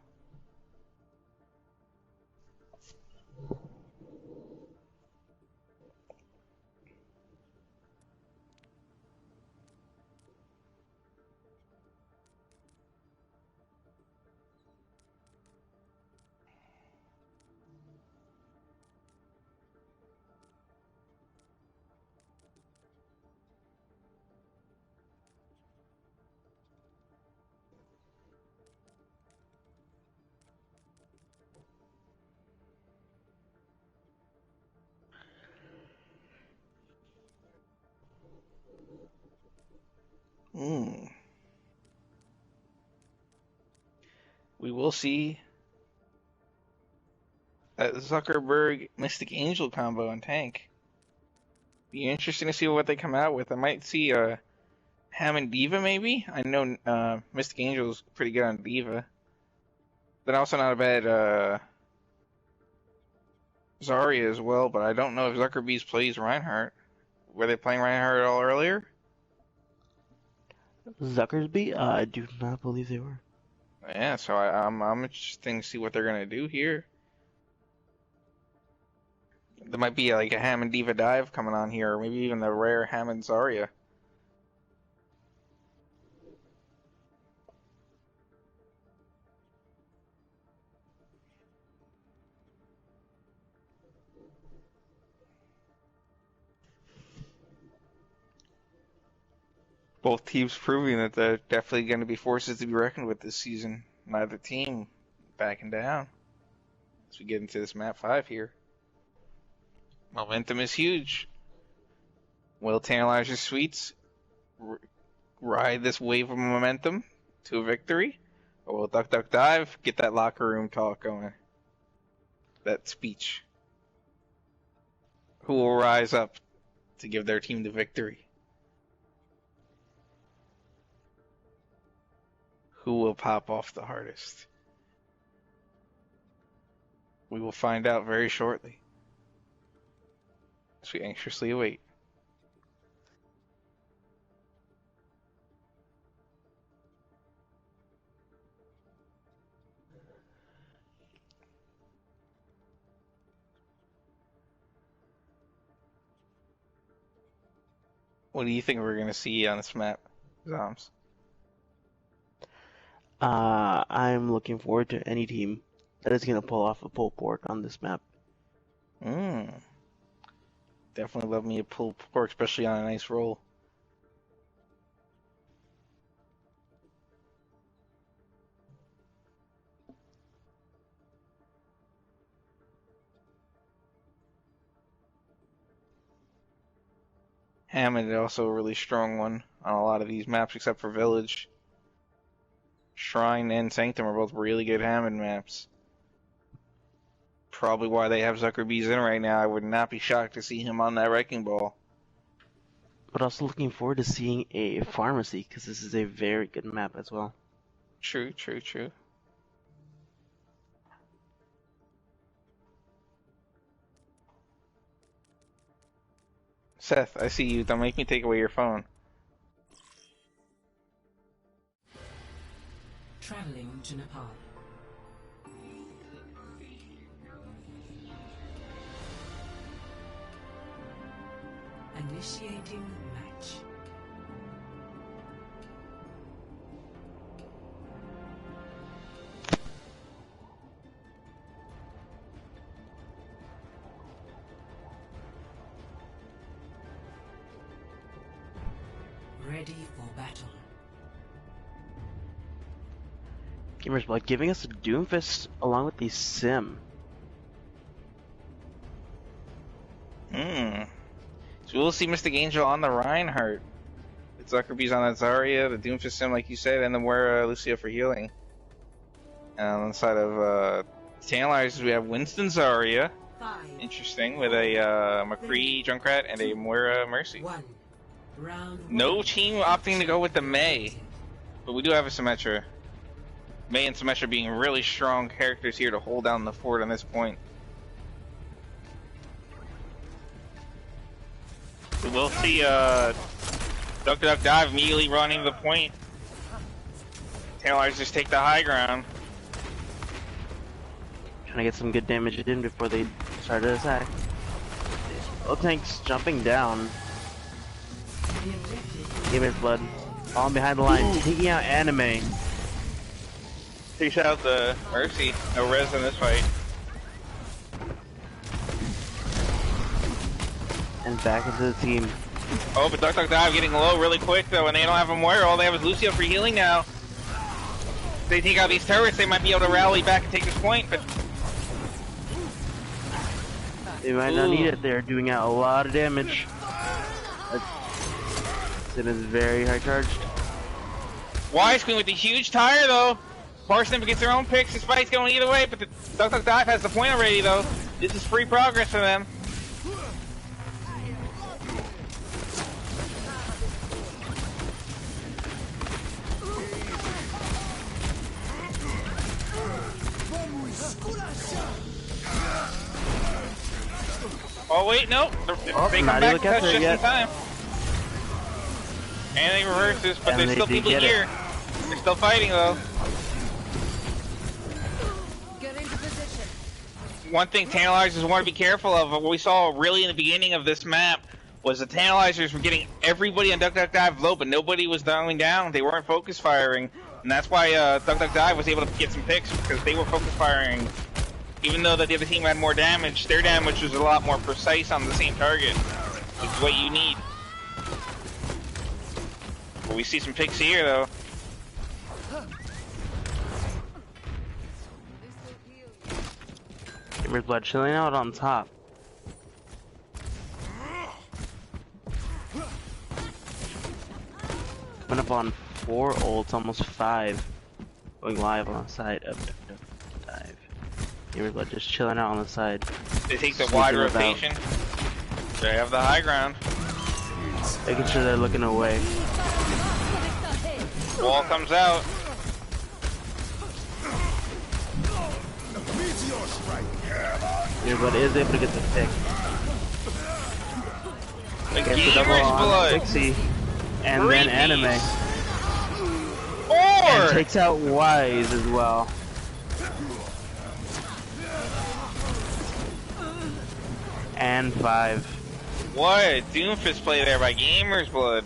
We will see that Zuckerberg Mystic Angel combo on tank. Be interesting to see what they come out with. I might see a Hammond Diva maybe. I know Mystic Angel's pretty good on Diva. Then also not a bad Zarya as well, but I don't know if Zuckerbees plays Reinhardt. Were they playing Reinhardt at all earlier? Zuckersby? I do not believe they were. Yeah, so I'm interested to see what they're gonna do here. There might be like a Hammond Diva dive coming on here, or maybe even the rare Hammond Zarya. Both teams proving that they're definitely going to be forces to be reckoned with this season. Neither team backing down as we get into this map 5 here. Momentum is huge. Will Tantalizers Sweets ride this wave of momentum to a victory? Or will Duck Duck Dive get that locker room talk going? That speech. Who will rise up to give their team the victory? Who will pop off the hardest? We will find out very shortly, as we anxiously await. What do you think we're going to see on this map, Zoms? I'm looking forward to any team that is going to pull off a pulled pork on this map. Definitely love me a pulled pork, especially on a nice roll. Hammond is also a really strong one on a lot of these maps, except for Village. Shrine and Sanctum are both really good Hammond maps. probably why they have Zuckerbees in right now. I would not be shocked to see him on that wrecking ball. But also looking forward to seeing a pharmacy, because this is a very good map as well. True, true, true. Seth, I see you. Don't make me take away your phone. Traveling to Nepal. Initiating match. Ready for battle. Gamers Blood giving us a Doomfist along with the Sim. So we'll see Mystic Angel on the Reinhardt. The Zuckerbees on that Zarya, the Doomfist Sim, like you said, and then we're Lucio for healing. And on the side of Tantalizers, we have Winston Zarya. Interesting, with a McCree Junkrat and a Moira Mercy. No team opting to go with the Mei, but we do have a Symmetra. Mei and Symmetra being really strong characters here to hold down the fort on this point. We will see Duck Duck Dive immediately running the point. Tantalizers just take the high ground. Trying to get some good damage in before they start to attack. Tank's jumping down. Gamers Blood falling behind the line, taking out Anime. Takes out the Mercy. No res in this fight. And back into the team. Oh, but Duck Duck Dive getting low really quick though, and they don't have a Moira. All they have is Lucio for healing now. If they take out these turrets, they might be able to rally back and take this point, but They might not need it. They're doing out a lot of damage. It is very high charged. Wise Queen with the huge tire though. Parsnip gets their own picks. This fight's going either way, but the Duck Duck Dive has the point already though. This is free progress for them. Oh wait, no. They come back just in time. And they reverse this, but there's still people here. They're still fighting though. Get into position. One thing Tantalizers want to be careful of, what we saw really in the beginning of this map, was the Tantalizers were getting everybody on Duck Duck Dive low, but nobody was dialing down. They weren't focus firing. And that's why Duck Duck Dive was able to get some picks, because they were focus firing. Even though the other team had more damage, their damage was a lot more precise on the same target, which is what you need. But we see some picks here, though. Gamers Blood chilling out on top. Went up on 4 ults, almost 5. Going live on the side of Duck Duck Dive. Gamers Blood just chilling out on the side. They take the wide rotation. They have the high ground. Making sure they're looking away. Wall comes out. Gamers Blood is able to get the pick. The Gets the Gamer's double on Blood. Pixie. And then Three-piece. Anime. Four! And takes out Wise as well. And 5. What a Doomfist play there by Gamer's Blood.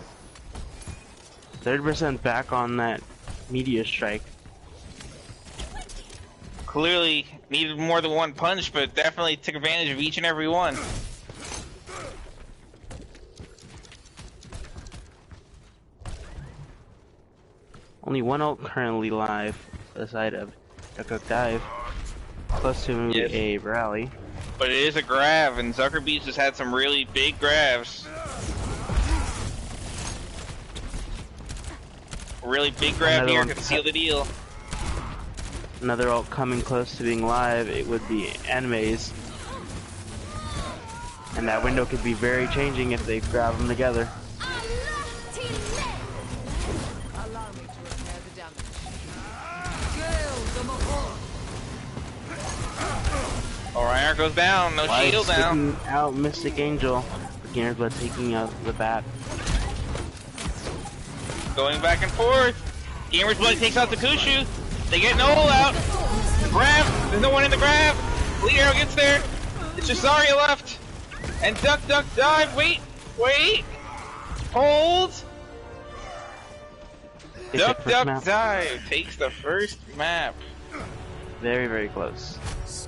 30% back on that media strike. Clearly needed more than one punch, but definitely took advantage of each and every one. Only one ult currently live on the side of Duck Duck Dive. Close to Yes. a rally. But it is a grab, and Zuckerbees has had some really big grabs. A really big grab Another here one. could seal the deal. another ult coming close to being live, it would be Animes. And that window could be very changing if they grab them together. Allow me to repair the damage. Oh, Reinhardt goes down. No Why shield down. sticking out Mystic Angel. Gamer's Blood taking out the bat. Going back and forth. Gamer's Blood takes out the Kushu. They get no ult out. Grab. There's no one in the grab. Bleed Arrow gets there. It's just Zarya left. And duck, dive. Wait. Hold. Duck, dive. Takes the first map. Very, very close.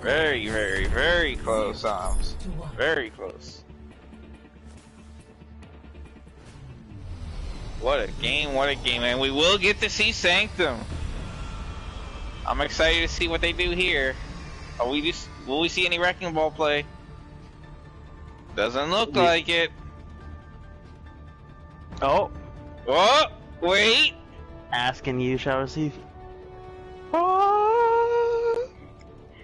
Very, very, very close, Oms. Very close. What a game, and we will get to see Sanctum. I'm excited to see what they do here. Will we see any Wrecking Ball play? Doesn't look like it. Oh! Wait! Ask and you shall receive.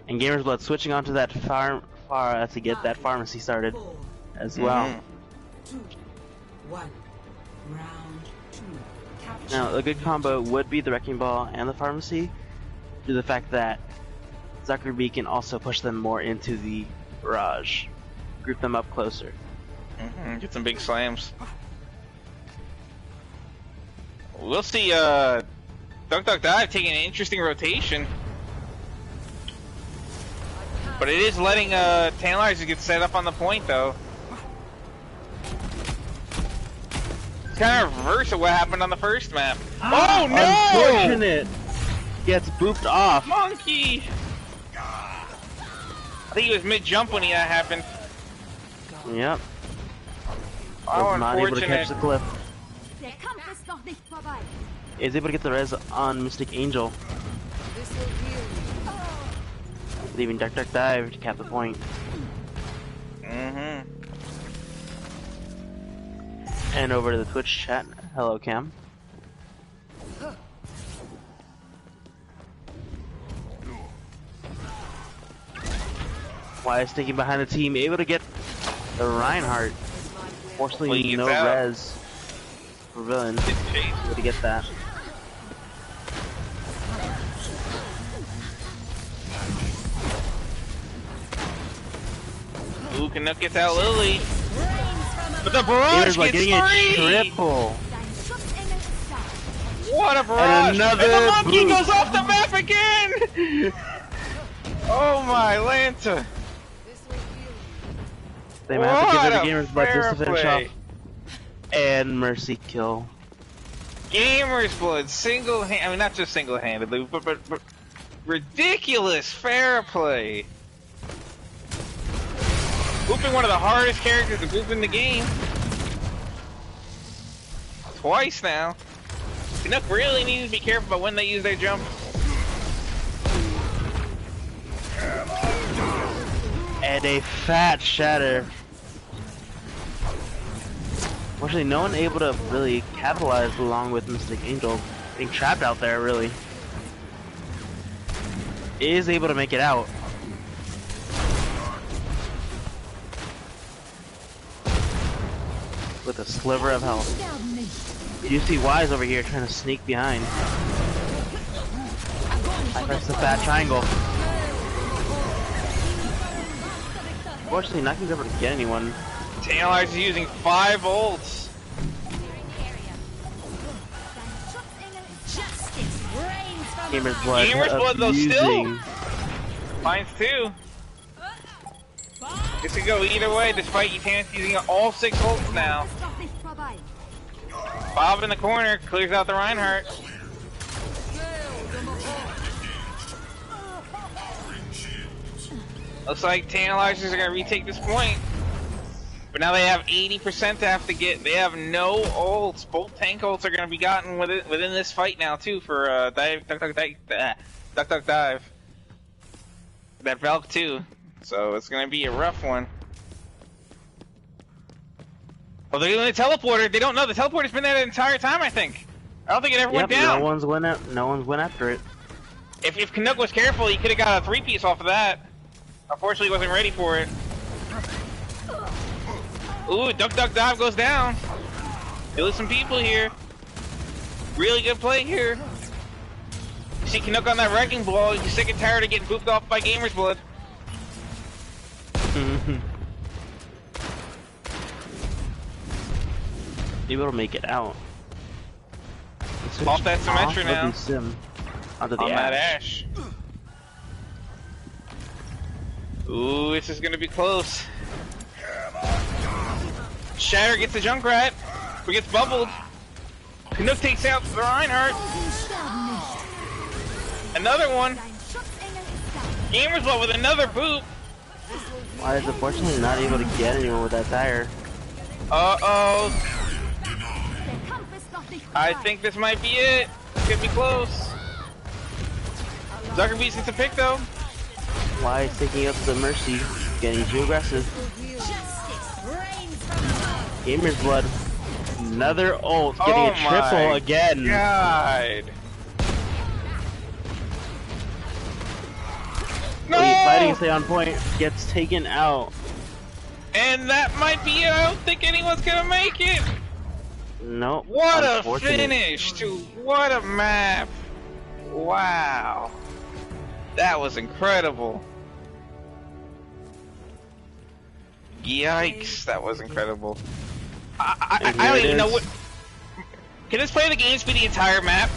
And Gamer's Blood switching onto that farm to get that pharmacy started as well. 2, 1. Round 2. Capture. Now, a good combo would be the Wrecking Ball and the pharmacy, due to the fact that Zuckerby can also push them more into the barrage, group them up closer. Get some big slams. We'll see. Duck Dive taking an interesting rotation. But it is letting Tantalizers get set up on the point, though. It's kind of reverse of what happened on the first map. Oh no! Unfortunate! Gets booped off. Monkey! I think he was mid-jump when that happened. Yep. Oh, Was not able to catch the clip. Der Kampf ist noch nicht vorbei. Is able to get the res on Mystic Angel. This will heal you. Leaving Duck Dive to cap the point. And over to the Twitch chat. Hello, Cam. Why is sticking behind the team, able to get the Reinhardt. Fortunately, no res for villain. Able to get that. Ooh, Canuck gets out Lily. But the barrage like gets getting free! a triple. What a barrage! And another the monkey boost. goes off the map again! Oh my Lanta! They might have to give it What to a Gamer's Blood just to finish fair off. And Mercy kill. Gamer's Blood I mean, not just single-handedly, but ridiculous fair play. Booping one of the hardest characters to boop in the game. Twice now. Canuck really needs to be careful about when they use their jump. And a fat shatter. Fortunately, no one able to really capitalize along with Mystic Angel. Being trapped out there, really. Is able to make it out. With a sliver of health. You see Wise over here trying to sneak behind. I press the fat triangle. Fortunately, not gonna be able to get anyone. Tantalizers is using 5 ults. Gamer's Blood. Gamer's Blood though abusing. still finds 2. This could go either way despite Tan's using all 6 ults now. Bob in the corner clears out the Reinhardt. Looks like Tantalizers are gonna retake this point. But now they have 80% to have to get. They have no ults. Both tank ults are gonna be gotten within this fight now too for Duck Dive. That Valk too. So it's gonna be a rough one. Oh, they're doing a teleporter. They don't know the teleporter's been there the entire time. I think. I don't think it ever went down. No one's went after it. If Canuck was careful, he could have got a 3-piece off of that. Unfortunately, he wasn't ready for it. Ooh, duck, duck, dive goes down. Killing some people here. Really good play here. You see Canuck on that wrecking ball. He's sick and tired of getting pooped off by Gamer's Blood. Able to make it out. Off that Symmetra now. The sim. Onto the On that Ash. Ash. Ooh, this is gonna be close. Shatter gets the Junkrat. Who gets bubbled. Canuck takes out the Reinhardt. Another one. Gamer's Blood with another boot. Why is unfortunately not able to get anyone with that tire? Uh-oh. I think this might be it. Could be close. Zuckerbees gets a pick though. Why is taking up the Mercy? Getting too aggressive. Gamer's Blood. Another ult. Getting a triple again. God. No! Fighting stay on point. Gets taken out. And that might be it. I don't think anyone's gonna make it. Nope. What a finish, dude. What a map. Wow. That was incredible. Yikes, that was incredible. I don't even know what... Can this play the games be the entire map?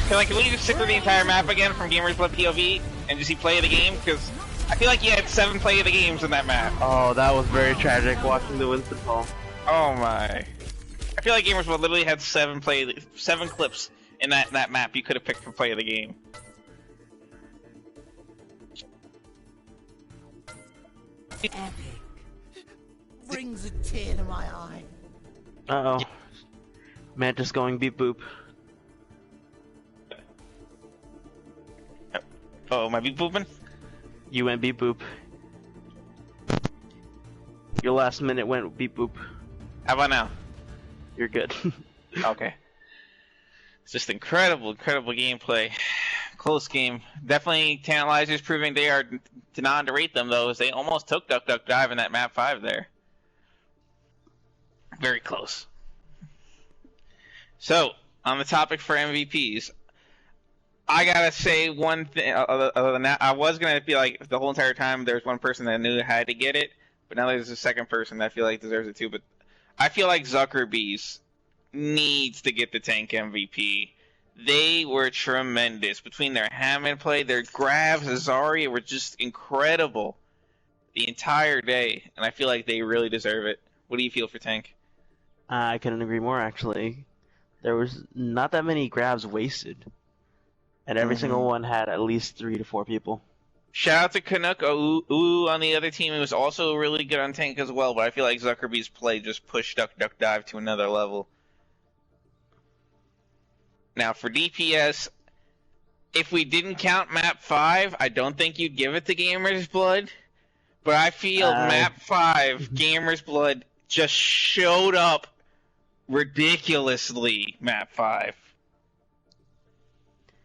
Can we just sit through the entire map again from Gamers Blood POV and just see play of the game? Because I feel like you had 7 play of the games in that map. Oh, that was very tragic watching the Winston fall. Oh my. I feel like Gamers Blood literally had 7 clips in that map you could have picked for play of the game. Epic. Brings a tear to my eye. Uh-oh. Mantis going beep boop. Oh, am I beep booping? You went beep boop. Your last minute went beep boop. How about now? You're good. Okay. It's just incredible gameplay. Close game. Definitely Tantalizers proving they are to not underrate them though, as they almost took Duck Duck Dive in that map 5 there. Very close. So, on the topic for MVPs, I gotta say one thing, other than that, I was gonna be like, the whole entire time there's one person that knew had to get it, but now there's a second person that I feel like deserves it too, but I feel like Zuckerbees needs to get the tank MVP. They were tremendous. Between their Hammond play, their grabs, Zarya were just incredible the entire day, and I feel like they really deserve it. What do you feel for tank? I couldn't agree more, actually. There was not that many grabs wasted. And every single one had at least 3 to 4 people. Shout out to Canuck. Ooh, on the other team, it was also really good on tank as well, but I feel like Zuckerbee's play just pushed Duck Duck Dive to another level. Now, for DPS, if we didn't count map 5, I don't think you'd give it to Gamer's Blood. But I feel map 5, Gamer's Blood just showed up ridiculously, map 5.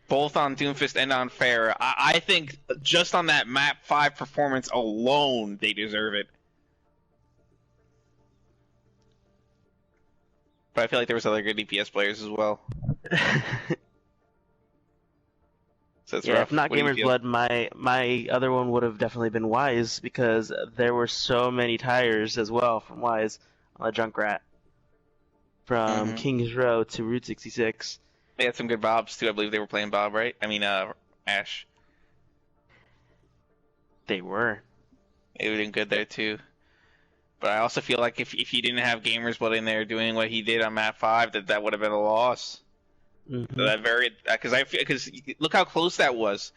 Both on Doomfist and on Pharah. I think just on that map 5 performance alone, they deserve it. But I feel like there was other good DPS players as well. So it's yeah, rough. if not What do you Gamer's feel? Blood, my other one would have definitely been Wise, because there were so many tires as well from Wise on the Junkrat. From King's Row to Route 66. They had some good Bobs too. I believe they were playing Bob, right? I mean, Ash. They were. They were doing good there too. But I also feel like if you didn't have Gamer's Blood in there doing what he did on map 5, that would have been a loss. Mm-hmm. So that because look how close that was,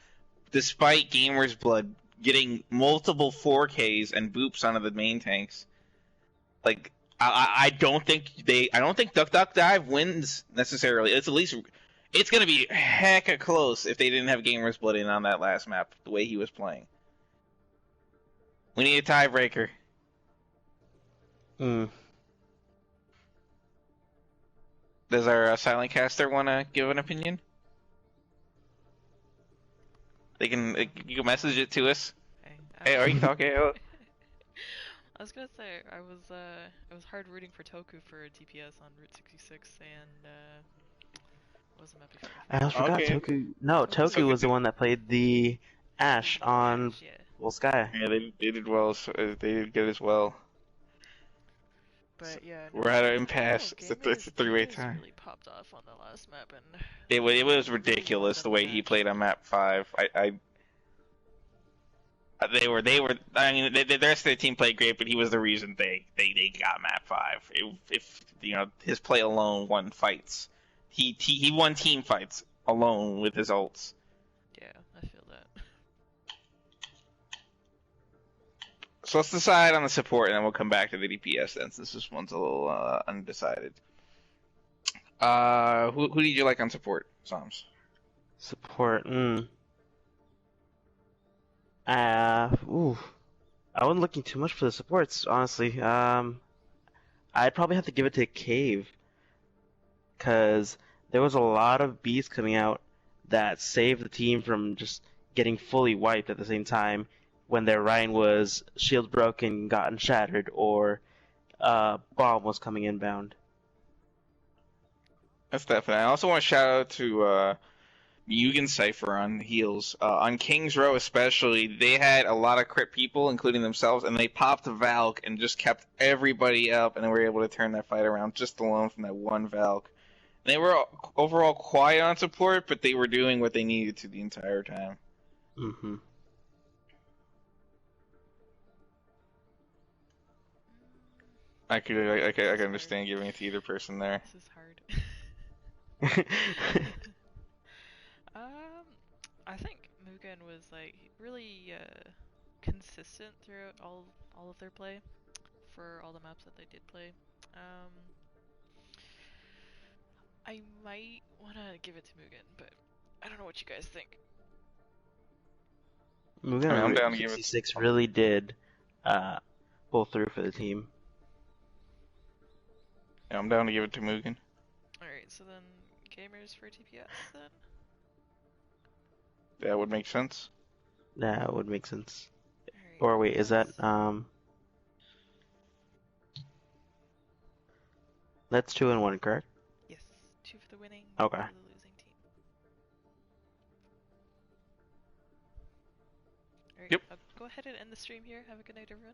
despite Gamer's Blood getting multiple 4Ks and boops onto the main tanks. Like I don't think Duck Duck Dive wins necessarily. It's at least it's gonna be hecka close if they didn't have Gamer's Blood in on that last map the way he was playing. We need a tiebreaker. Does our silent caster want to give an opinion? You can message it to us. Hey, Hey, are you talking? I was gonna say I was hard rooting for Toku for a DPS on Route 66 and what was the map before? I almost forgot Okay. Toku. No, Toku was the one that played the Ash on Yeah. Full Sky. Yeah, they did well. So, they did good as well. But yeah, We're at an no, impasse. It's a three-way Gamers tie. really popped off on the last map, and It was really ridiculous won the them way he match. played on map 5. They were. I mean, the rest of their team played great, but he was the reason they got map 5. If you know, his play alone won fights. He won team fights alone with his ults. Yeah, I feel that. So let's decide on the support, and then we'll come back to the DPS then, since this one's a little undecided. Who did you like on support, Psalms? Support. Ooh. I wasn't looking too much for the supports, honestly. I'd probably have to give it to Cave, because there was a lot of beasts coming out that saved the team from just getting fully wiped at the same time when their Rhine was shield broken, gotten shattered, or bomb was coming inbound. That's definitely. I also want to shout out to Mugen Cypher on heals. On King's Row especially, they had a lot of crit people, including themselves, and they popped Valk and just kept everybody up, and they were able to turn that fight around just alone from that one Valk. And they were overall quiet on support, but they were doing what they needed to the entire time. Mm-hmm. I could understand giving it to either person there. This is hard. I think Mugen was like really consistent throughout all of their play for all the maps that they did play. I might wanna give it to Mugen, but I don't know what you guys think. Mugen I mean, I'm on down Route to give it. 66 really did pull through for the team. Yeah, I'm down to give it to Mugen. Alright, so then gamers for TPS then? That would make sense. That would make sense. Alright, Or wait, is that that's 2 and 1, correct? yes, 2 for the winning, 1 Okay. for the losing team. Alright, Yep. I'll go ahead and end the stream here. Have a good night, everyone.